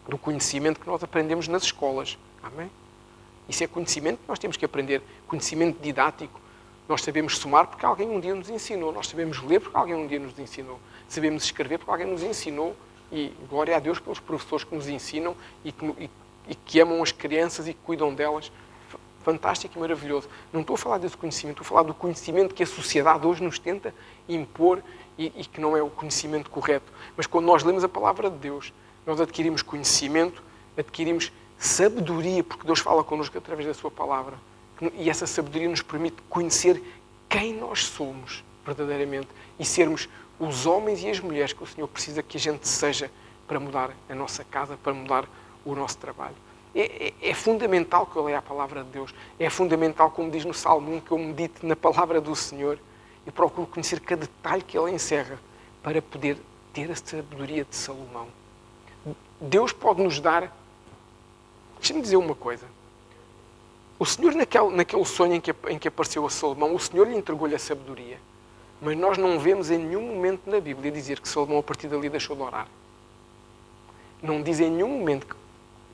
do conhecimento que nós aprendemos nas escolas. Amém? Isso é conhecimento que nós temos que aprender. Conhecimento didático. Nós sabemos somar porque alguém um dia nos ensinou. Nós sabemos ler porque alguém um dia nos ensinou. Sabemos escrever porque alguém nos ensinou. E glória a Deus pelos professores que nos ensinam e que amam as crianças e que cuidam delas. Fantástico e maravilhoso. Não estou a falar desse conhecimento. Estou a falar do conhecimento que a sociedade hoje nos tenta impor e que não é o conhecimento correto. Mas quando nós lemos a palavra de Deus, nós adquirimos conhecimento, adquirimos sabedoria, porque Deus fala connosco através da sua palavra. E essa sabedoria nos permite conhecer quem nós somos verdadeiramente e sermos os homens e as mulheres que o Senhor precisa que a gente seja para mudar a nossa casa, para mudar o nosso trabalho. É fundamental que eu leia a palavra de Deus. É fundamental, como diz no Salmo 1, que eu medite na palavra do Senhor e procuro conhecer cada detalhe que Ele encerra para poder ter a sabedoria de Salomão. Deus pode nos dar... Deixa-me dizer uma coisa. O Senhor, naquele sonho em que apareceu a Salomão, o Senhor lhe entregou-lhe a sabedoria. Mas nós não vemos em nenhum momento na Bíblia dizer que Salomão, a partir dali, deixou de orar. Não diz em nenhum momento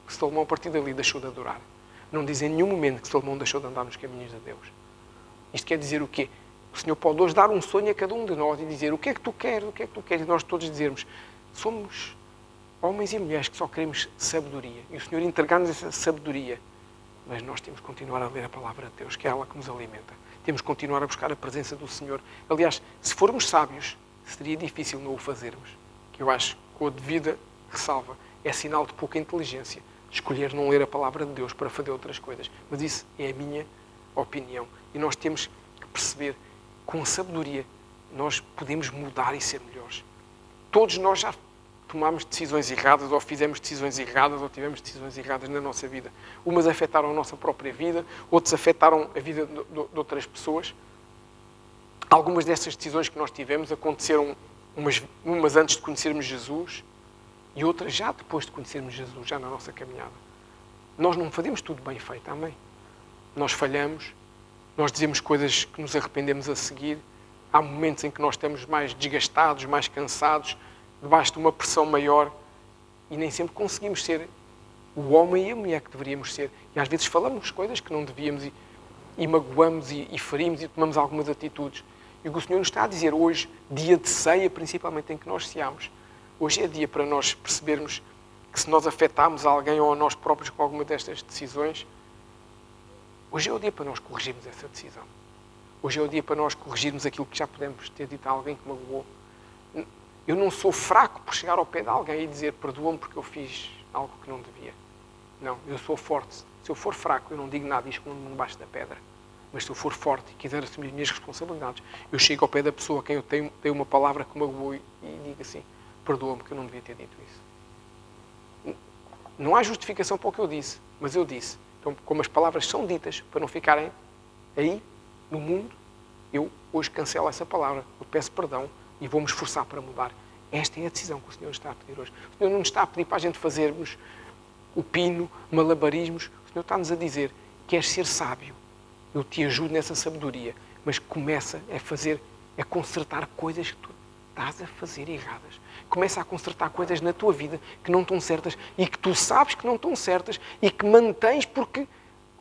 que Salomão, a partir dali, deixou de adorar. Não diz em nenhum momento que Salomão deixou de andar nos caminhos de Deus. Isto quer dizer o quê? O Senhor pode hoje dar um sonho a cada um de nós e dizer o que é que tu queres, o que é que tu queres. E nós todos dizermos, somos homens e mulheres que só queremos sabedoria. E o Senhor entregar-nos essa sabedoria. Mas nós temos que continuar a ler a palavra de Deus, que é ela que nos alimenta. Temos que continuar a buscar a presença do Senhor. Aliás, se formos sábios, seria difícil não o fazermos. Que eu acho que, com a devida ressalva, é sinal de pouca inteligência escolher não ler a palavra de Deus para fazer outras coisas. Mas isso é a minha opinião. E nós temos que perceber, com sabedoria, nós podemos mudar e ser melhores. Todos nós já tomámos decisões erradas, ou fizemos decisões erradas, ou tivemos decisões erradas na nossa vida. Umas afetaram a nossa própria vida, outras afetaram a vida de outras pessoas. Algumas dessas decisões que nós tivemos aconteceram umas antes de conhecermos Jesus e outras já depois de conhecermos Jesus, já na nossa caminhada. Nós não fazemos tudo bem feito, amém? Nós falhamos, nós dizemos coisas que nos arrependemos a seguir. Há momentos em que nós estamos mais desgastados, mais cansados, debaixo de uma pressão maior e nem sempre conseguimos ser o homem e a mulher que deveríamos ser. E às vezes falamos coisas que não devíamos e magoamos e ferimos e tomamos algumas atitudes. E o que o Senhor nos está a dizer hoje, dia de ceia, principalmente em que nós ceamos, hoje é dia para nós percebermos que se nós afetarmos alguém ou a nós próprios com alguma destas decisões, Hoje é o dia para nós corrigirmos essa decisão. Hoje é o dia para nós corrigirmos aquilo que já podemos ter dito a alguém que magoou. Eu não sou fraco por chegar ao pé de alguém e dizer perdoa-me porque eu fiz algo que não devia. Não, eu sou forte. Se eu for fraco, eu não digo nada e escondo-me debaixo da pedra. Mas se eu for forte e quiser assumir as minhas responsabilidades, eu chego ao pé da pessoa a quem eu tenho uma palavra que magoou e digo assim, perdoa-me que eu não devia ter dito isso. Não há justificação para o que eu disse, mas eu disse. Então, como as palavras são ditas para não ficarem aí, no mundo, eu hoje cancelo essa palavra. Eu peço perdão e vou-me esforçar para mudar. Esta é a decisão que o Senhor nos está a pedir hoje. O Senhor não nos está a pedir para a gente fazermos o pino, malabarismos. O Senhor está-nos a dizer, queres ser sábio? Eu te ajudo nessa sabedoria, mas começa a consertar coisas que tu estás a fazer erradas. Começa a consertar coisas na tua vida que não estão certas e que tu sabes que não estão certas e que mantens porque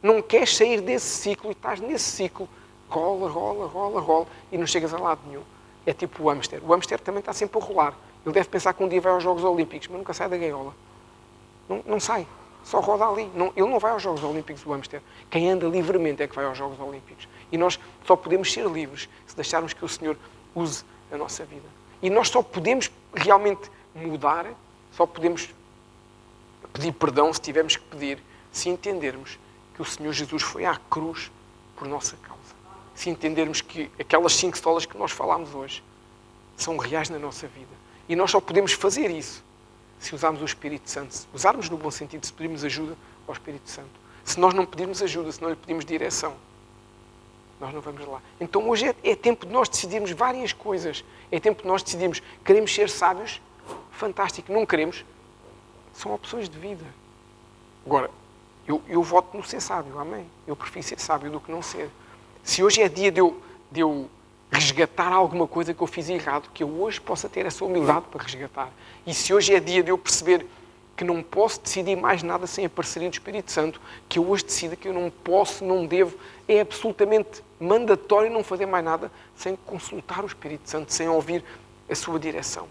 não queres sair desse ciclo e estás nesse ciclo. Rola e não chegas a lado nenhum. É tipo o hamster. O hamster também está sempre a rolar. Ele deve pensar que um dia vai aos Jogos Olímpicos, mas nunca sai da gaiola. Não sai. Só roda ali. Ele não vai aos Jogos Olímpicos, o hamster. Quem anda livremente é que vai aos Jogos Olímpicos. E nós só podemos ser livres se deixarmos que o Senhor use a nossa vida. E nós só podemos realmente mudar, só podemos pedir perdão se tivermos que pedir, se entendermos que o Senhor Jesus foi à cruz por nossa causa. Se entendermos que aquelas 5 solas que nós falámos hoje são reais na nossa vida. E nós só podemos fazer isso se usarmos o Espírito Santo. Se usarmos no bom sentido, se pedirmos ajuda ao Espírito Santo. Se nós não pedirmos ajuda, se não lhe pedimos direção, nós não vamos lá. Então hoje é tempo de nós decidirmos várias coisas. É tempo de nós decidirmos, queremos ser sábios? Fantástico. Não queremos? São opções de vida. Agora, eu voto no ser sábio, amém? Eu prefiro ser sábio do que não ser. Se hoje é dia de eu resgatar alguma coisa que eu fiz errado, que eu hoje possa ter essa humildade para resgatar. E se hoje é dia de eu perceber que não posso decidir mais nada sem a parceria do Espírito Santo, que eu hoje decida que eu não posso, não devo, é absolutamente mandatório não fazer mais nada sem consultar o Espírito Santo, sem ouvir a sua direção.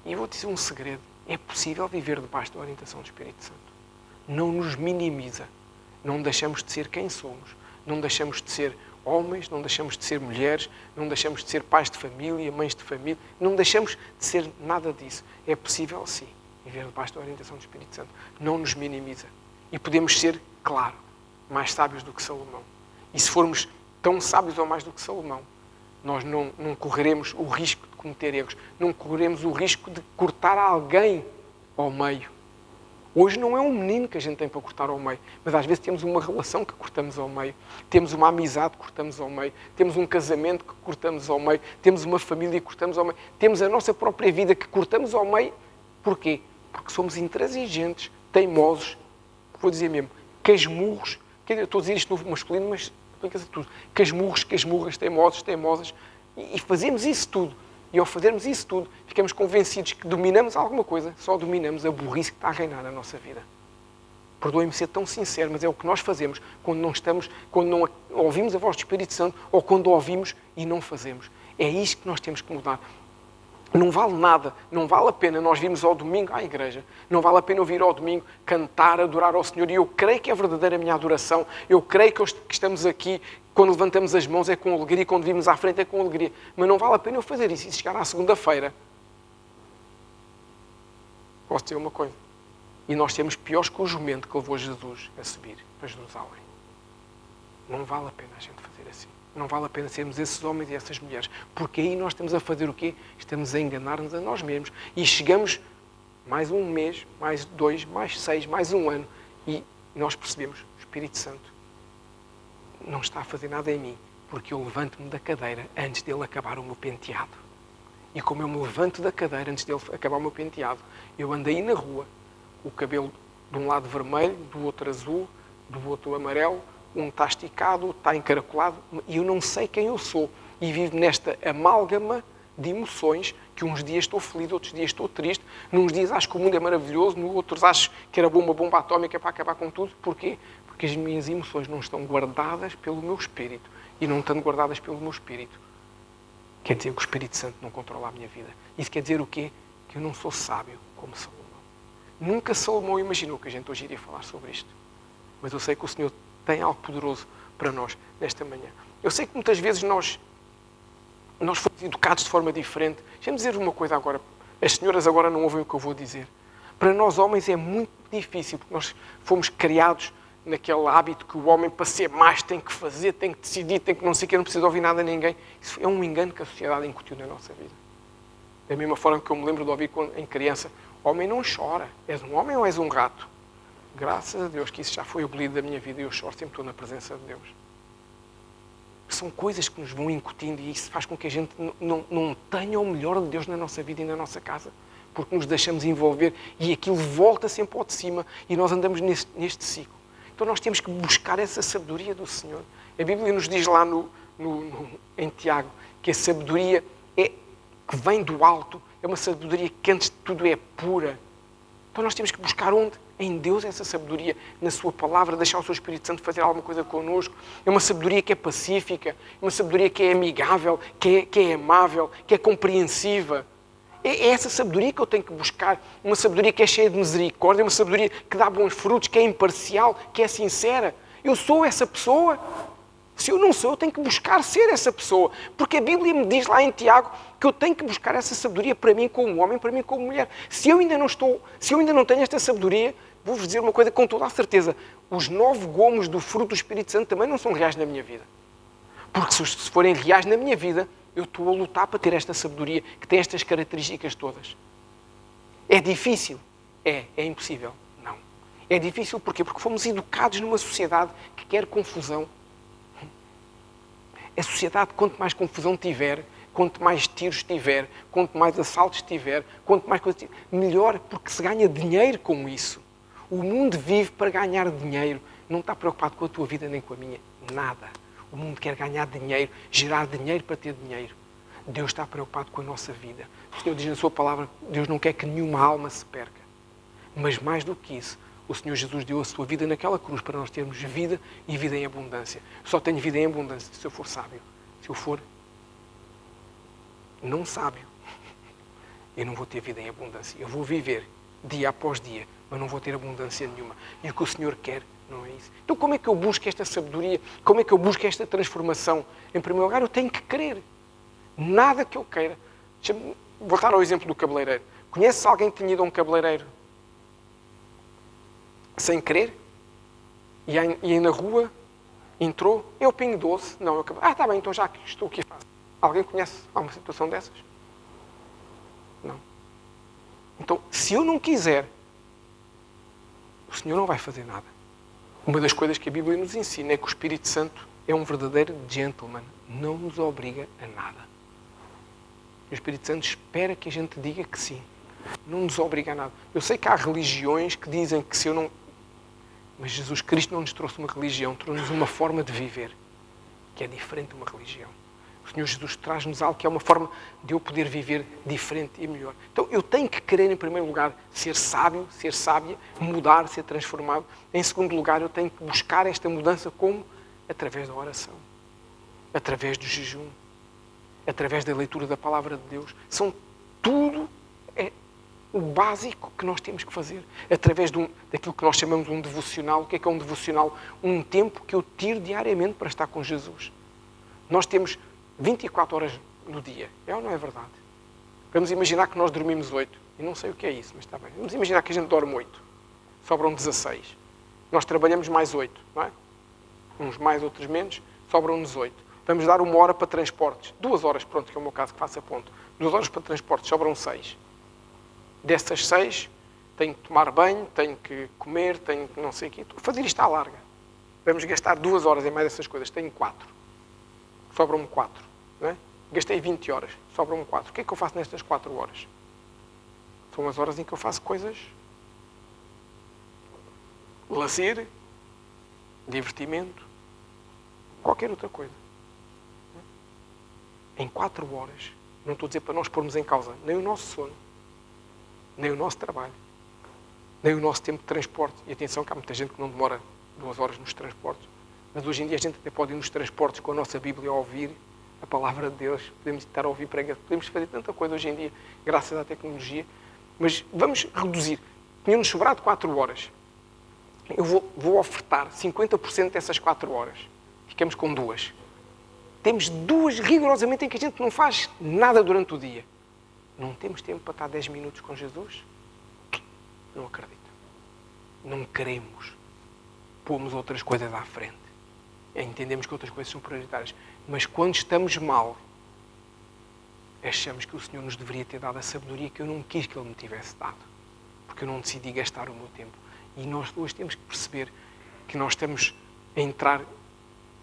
E eu vou dizer um segredo. É possível viver debaixo da orientação do Espírito Santo. Não nos minimiza. Não deixamos de ser quem somos. Não deixamos de ser homens, não deixamos de ser mulheres, não deixamos de ser pais de família, mães de família, não deixamos de ser nada disso. É possível, sim, viver debaixo da orientação do Espírito Santo. Não nos minimiza. E podemos ser, claro, mais sábios do que Salomão. E se formos tão sábios ou mais do que Salomão, nós não correremos o risco de cometer erros, não correremos o risco de cortar alguém ao meio. Hoje não é um menino que a gente tem para cortar ao meio, mas às vezes temos uma relação que cortamos ao meio, temos uma amizade que cortamos ao meio, temos um casamento que cortamos ao meio, temos uma família que cortamos ao meio, temos a nossa própria vida que cortamos ao meio. Porquê? Porque somos intransigentes, teimosos, vou dizer mesmo, casmurros. Eu estou a dizer isto no masculino, mas aplica-se a tudo. Casmurros, casmurras, teimosos, teimosas. E fazemos isso tudo. E ao fazermos isso tudo, ficamos convencidos que dominamos alguma coisa, só dominamos a burrice que está a reinar na nossa vida. Perdoem-me ser tão sincero, mas é o que nós fazemos quando não ouvimos a voz do Espírito Santo ou quando ouvimos e não fazemos. É isto que nós temos que mudar. Não vale nada, não vale a pena nós virmos ao domingo à igreja, não vale a pena eu vir ao domingo cantar, adorar ao Senhor, e eu creio que é verdadeira a minha adoração, eu creio que estamos aqui, quando levantamos as mãos é com alegria, quando vimos à frente é com alegria, mas não vale a pena eu fazer isso, e se chegar à segunda-feira, posso dizer uma coisa, e nós temos piores que o jumento que levou Jesus a subir para Jerusalém. Não vale a pena a gente fazer assim. Não vale a pena sermos esses homens e essas mulheres. Porque aí nós estamos a fazer o quê? Estamos a enganar-nos a nós mesmos. E chegamos mais um mês, mais 2, mais 6, mais um ano. E nós percebemos, o Espírito Santo não está a fazer nada em mim. Porque eu levanto-me da cadeira antes dele acabar o meu penteado. E como eu me levanto da cadeira antes dele acabar o meu penteado, eu ando aí na rua, o cabelo de um lado vermelho, do outro azul, do outro amarelo, um está esticado, outro está encaracolado, e eu não sei quem eu sou. E vivo nesta amálgama de emoções, que uns dias estou feliz, outros dias estou triste, nos dias acho que o mundo é maravilhoso, nos outros acho que era bom uma bomba atómica para acabar com tudo. Porquê? Porque as minhas emoções não estão guardadas pelo meu espírito. E não estando guardadas pelo meu espírito, quer dizer que o Espírito Santo não controla a minha vida. Isso quer dizer o quê? Que eu não sou sábio como Salomão. Nunca Salomão imaginou que a gente hoje iria falar sobre isto. Mas eu sei que o Senhor tem algo poderoso para nós nesta manhã. Eu sei que muitas vezes nós fomos educados de forma diferente. Deixa-me dizer uma coisa agora. As senhoras agora não ouvem o que eu vou dizer. Para nós homens é muito difícil, porque nós fomos criados naquele hábito que o homem, para ser mais, tem que fazer, tem que decidir, tem que não sei o que, não precisa ouvir nada a ninguém. Isso é um engano que a sociedade incutiu na nossa vida. Da mesma forma que eu me lembro de ouvir em criança, homem não chora. És um homem ou és um rato? Graças a Deus que isso já foi abolido da minha vida e eu choro sempre estou na presença de Deus. São coisas que nos vão incutindo e isso faz com que a gente não tenha o melhor de Deus na nossa vida e na nossa casa. Porque nos deixamos envolver e aquilo volta sempre ao de cima e nós andamos neste ciclo. Então nós temos que buscar essa sabedoria do Senhor. A Bíblia nos diz lá em Tiago que a sabedoria que vem do alto é uma sabedoria que antes de tudo é pura. Então nós temos que buscar onde? Em Deus essa sabedoria, na sua palavra, deixar o seu Espírito Santo fazer alguma coisa connosco. É uma sabedoria que é pacífica, é uma sabedoria que é amigável, que é amável, que é compreensiva. É essa sabedoria que eu tenho que buscar, uma sabedoria que é cheia de misericórdia, uma sabedoria que dá bons frutos, que é imparcial, que é sincera. Eu sou essa pessoa. Se eu não sou, eu tenho que buscar ser essa pessoa. Porque a Bíblia me diz lá em Tiago que eu tenho que buscar essa sabedoria para mim como homem, para mim como mulher. Se eu ainda não tenho esta sabedoria, vou-vos dizer uma coisa com toda a certeza. Os 9 gomos do fruto do Espírito Santo também não são reais na minha vida. Porque se forem reais na minha vida, eu estou a lutar para ter esta sabedoria que tem estas características todas. É difícil? É impossível? Não. É difícil porquê? Porque fomos educados numa sociedade que quer confusão. A sociedade, quanto mais confusão tiver, quanto mais tiros tiver, quanto mais assaltos tiver, quanto mais coisas tiver, melhor, porque se ganha dinheiro com isso. O mundo vive para ganhar dinheiro. Não está preocupado com a tua vida nem com a minha. Nada. O mundo quer ganhar dinheiro, gerar dinheiro para ter dinheiro. Deus está preocupado com a nossa vida. O Senhor diz na sua palavra, Deus não quer que nenhuma alma se perca. Mas mais do que isso, o Senhor Jesus deu a sua vida naquela cruz para nós termos vida e vida em abundância. Só tenho vida em abundância se eu for sábio. Se eu for não sábio, eu não vou ter vida em abundância. Eu vou viver dia após dia, mas não vou ter abundância nenhuma. E o que o Senhor quer não é isso. Então como é que eu busco esta sabedoria? Como é que eu busco esta transformação? Em primeiro lugar, eu tenho que querer. Nada que eu queira. Deixa-me voltar ao exemplo do cabeleireiro. Conheces alguém que tenha ido a um cabeleireiro sem querer? E aí na rua entrou, eu Pingo Doce. Não, eu acabei. Está bem, então já que estou aqui. Alguém conhece alguma situação dessas? Não. Então, se eu não quiser, o Senhor não vai fazer nada. Uma das coisas que a Bíblia nos ensina é que o Espírito Santo é um verdadeiro gentleman. Não nos obriga a nada. O Espírito Santo espera que a gente diga que sim. Não nos obriga a nada. Eu sei que há religiões que dizem que se eu não... Mas Jesus Cristo não nos trouxe uma religião, trouxe-nos uma forma de viver, que é diferente de uma religião. O Senhor Jesus traz-nos algo que é uma forma de eu poder viver diferente e melhor. Então eu tenho que querer, em primeiro lugar, ser sábio, ser sábia, mudar, ser transformado. Em segundo lugar, eu tenho que buscar esta mudança como? Através da oração, através do jejum, através da leitura da palavra de Deus. São tudo o básico que nós temos que fazer. Através daquilo que nós chamamos um devocional. O que é um devocional? Um tempo que eu tiro diariamente para estar com Jesus. Nós temos 24 horas no dia. É ou não é verdade? Vamos imaginar que nós dormimos 8. E não sei o que é isso, mas está bem. Vamos imaginar que a gente dorme 8. Sobram 16. Nós trabalhamos mais 8, não é? Uns mais, outros menos. Sobram-nos 8. Vamos dar 1 hora para transportes. 2 horas, pronto, que é o meu caso que faço a ponto. 2 horas para transportes, sobram 6. Dessas 6, tenho que tomar banho, tenho que comer, tenho que não sei o quê. Estou a fazer isto à larga. Vamos gastar 2 horas em mais dessas coisas. Tenho 4. Sobram-me 4. Não é? Gastei 20 horas. Sobram-me 4. O que é que eu faço nestas 4 horas? São as horas em que eu faço coisas. Lazer, divertimento, qualquer outra coisa. Em 4 horas, não estou a dizer para nós pormos em causa nem o nosso sono, nem o nosso trabalho, nem o nosso tempo de transporte. E atenção que há muita gente que não demora 2 horas nos transportes. Mas hoje em dia a gente até pode ir nos transportes com a nossa Bíblia a ouvir a palavra de Deus. Podemos estar a ouvir pregação. Podemos fazer tanta coisa hoje em dia, graças à tecnologia. Mas vamos reduzir. Tínhamos sobrado 4 horas. Eu vou ofertar 50% dessas 4 horas. Ficamos com 2. Temos 2 rigorosamente em que a gente não faz nada durante o dia. Não temos tempo para estar 10 minutos com Jesus? Não acredito. Não queremos. Pomos outras coisas à frente. Entendemos que outras coisas são prioritárias. Mas quando estamos mal, achamos que o Senhor nos deveria ter dado a sabedoria que eu não quis que Ele me tivesse dado. Porque eu não decidi gastar o meu tempo. E nós hoje temos que perceber que nós estamos a entrar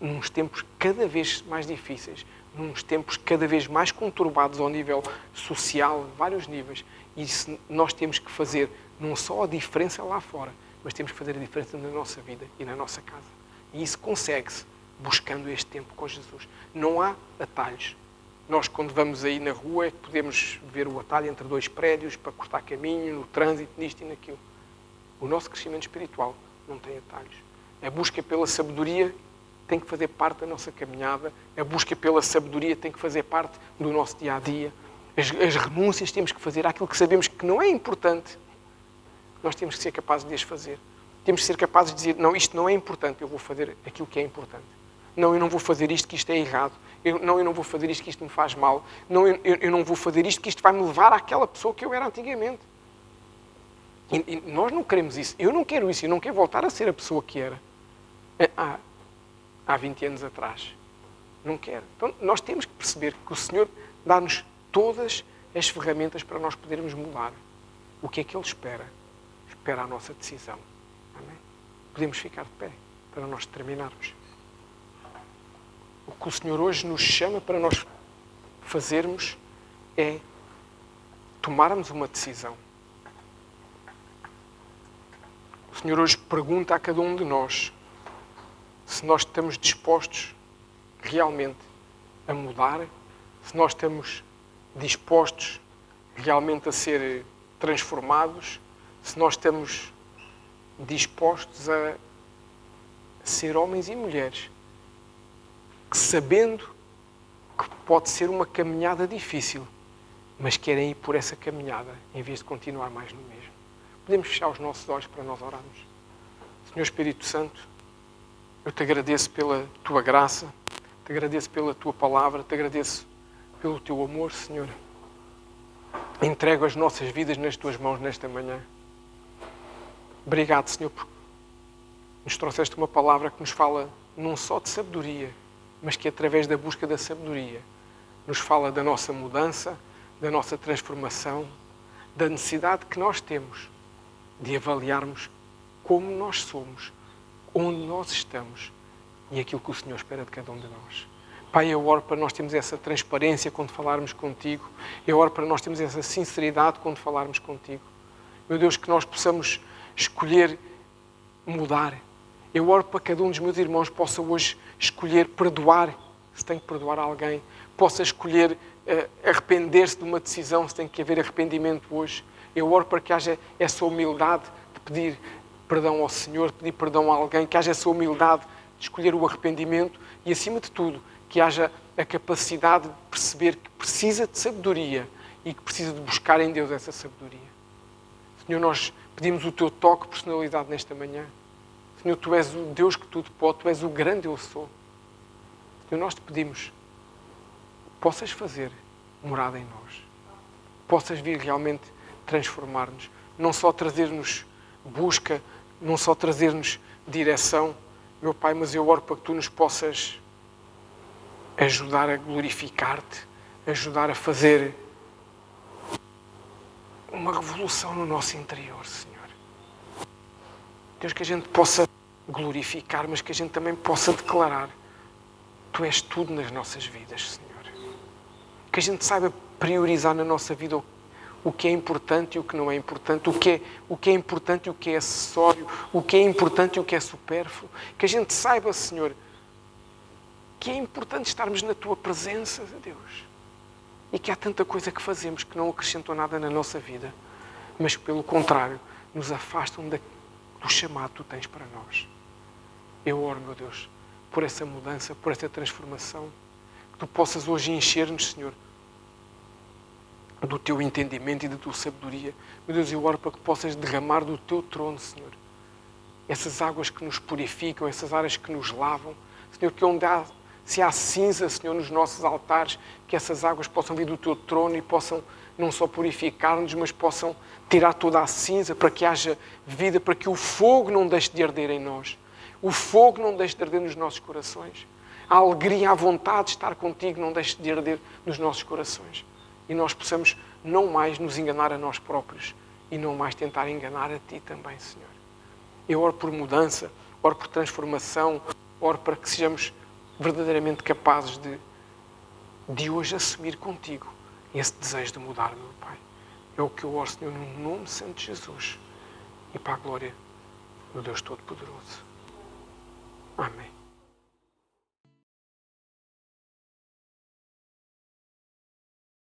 nos tempos cada vez mais difíceis, nos tempos cada vez mais conturbados ao nível social, vários níveis. E isso nós temos que fazer não só a diferença lá fora, mas temos que fazer a diferença na nossa vida e na nossa casa. E isso consegue-se buscando este tempo com Jesus. Não há atalhos. Nós, quando vamos aí na rua, é que podemos ver o atalho entre 2 prédios para cortar caminho, no trânsito, nisto e naquilo. O nosso crescimento espiritual não tem atalhos. A busca pela sabedoria tem que fazer parte da nossa caminhada. A busca pela sabedoria tem que fazer parte do nosso dia-a-dia. As renúncias temos que fazer àquilo que sabemos que não é importante. Nós temos que ser capazes de as fazer. Temos que ser capazes de dizer, não, isto não é importante, eu vou fazer aquilo que é importante. Não, eu não vou fazer isto que isto é errado. Eu não vou fazer isto que isto me faz mal. Não, eu não vou fazer isto que isto vai me levar àquela pessoa que eu era antigamente. E nós não queremos isso. Eu não quero isso. Eu não quero voltar a ser a pessoa que era há 20 anos atrás. Não quero. Então, nós temos que perceber que o Senhor dá-nos todas as ferramentas para nós podermos mudar. O que é que Ele espera? Espera a nossa decisão. Amém? Podemos ficar de pé para nós terminarmos. O que o Senhor hoje nos chama para nós fazermos é tomarmos uma decisão. O Senhor hoje pergunta a cada um de nós se nós estamos dispostos realmente a mudar, se nós estamos dispostos realmente a ser transformados, se nós estamos dispostos a ser homens e mulheres que, sabendo que pode ser uma caminhada difícil, mas querem ir por essa caminhada em vez de continuar mais no mesmo. Podemos fechar os nossos olhos para nós orarmos. Senhor Espírito Santo, eu te agradeço pela tua graça, te agradeço pela tua palavra, te agradeço pelo teu amor, Senhor. Entrego as nossas vidas nas tuas mãos nesta manhã. Obrigado, Senhor, porque nos trouxeste uma palavra que nos fala não só de sabedoria, mas que através da busca da sabedoria nos fala da nossa mudança, da nossa transformação, da necessidade que nós temos de avaliarmos como nós somos, onde nós estamos e aquilo que o Senhor espera de cada um de nós. Pai, eu oro para nós termos essa transparência quando falarmos contigo. Eu oro para nós termos essa sinceridade quando falarmos contigo. Meu Deus, que nós possamos escolher mudar. Eu oro para que cada um dos meus irmãos possa hoje escolher perdoar, se tem que perdoar alguém. Possa escolher arrepender-se de uma decisão, se tem que haver arrependimento hoje. Eu oro para que haja essa humildade de pedir perdão ao Senhor, de pedir perdão a alguém, que haja essa humildade de escolher o arrependimento e, acima de tudo, que haja a capacidade de perceber que precisa de sabedoria e que precisa de buscar em Deus essa sabedoria. Senhor, nós pedimos o teu toque, personalidade nesta manhã. Senhor, tu és o Deus que tudo pode, tu és o grande eu sou. Senhor, nós te pedimos que possas fazer morada em nós. Possas vir realmente transformar-nos. Não só trazer-nos busca, não só trazer-nos direção, meu Pai, mas eu oro para que tu nos possas ajudar a glorificar-te, ajudar a fazer uma revolução no nosso interior, Senhor. Deus, que a gente possa glorificar, mas que a gente também possa declarar: tu és tudo nas nossas vidas, Senhor. Que a gente saiba priorizar na nossa vida o que é importante e o que não é importante, o que é importante e o que é acessório, o que é importante e o que é supérfluo. Que a gente saiba, Senhor, que é importante estarmos na tua presença, Deus. E que há tanta coisa que fazemos que não acrescentam nada na nossa vida, mas que, pelo contrário, nos afastam do chamado que tu tens para nós. Eu oro, meu Deus, por essa mudança, por essa transformação, que tu possas hoje encher-nos, Senhor, do teu entendimento e da tua sabedoria. Meu Deus, eu oro para que possas derramar do teu trono, Senhor, essas águas que nos purificam, essas águas que nos lavam. Senhor, que se há cinza, Senhor, nos nossos altares, que essas águas possam vir do Teu trono e possam não só purificar-nos, mas possam tirar toda a cinza para que haja vida, para que o fogo não deixe de arder em nós. O fogo não deixe de arder nos nossos corações. A alegria, a vontade de estar contigo não deixe de arder nos nossos corações. E nós possamos não mais nos enganar a nós próprios e não mais tentar enganar a Ti também, Senhor. Eu oro por mudança, oro por transformação, oro para que sejamos verdadeiramente capazes de hoje assumir contigo esse desejo de mudar, meu Pai. É o que eu oro, Senhor, no nome santo de Jesus e para a glória do Deus Todo-Poderoso. Amém.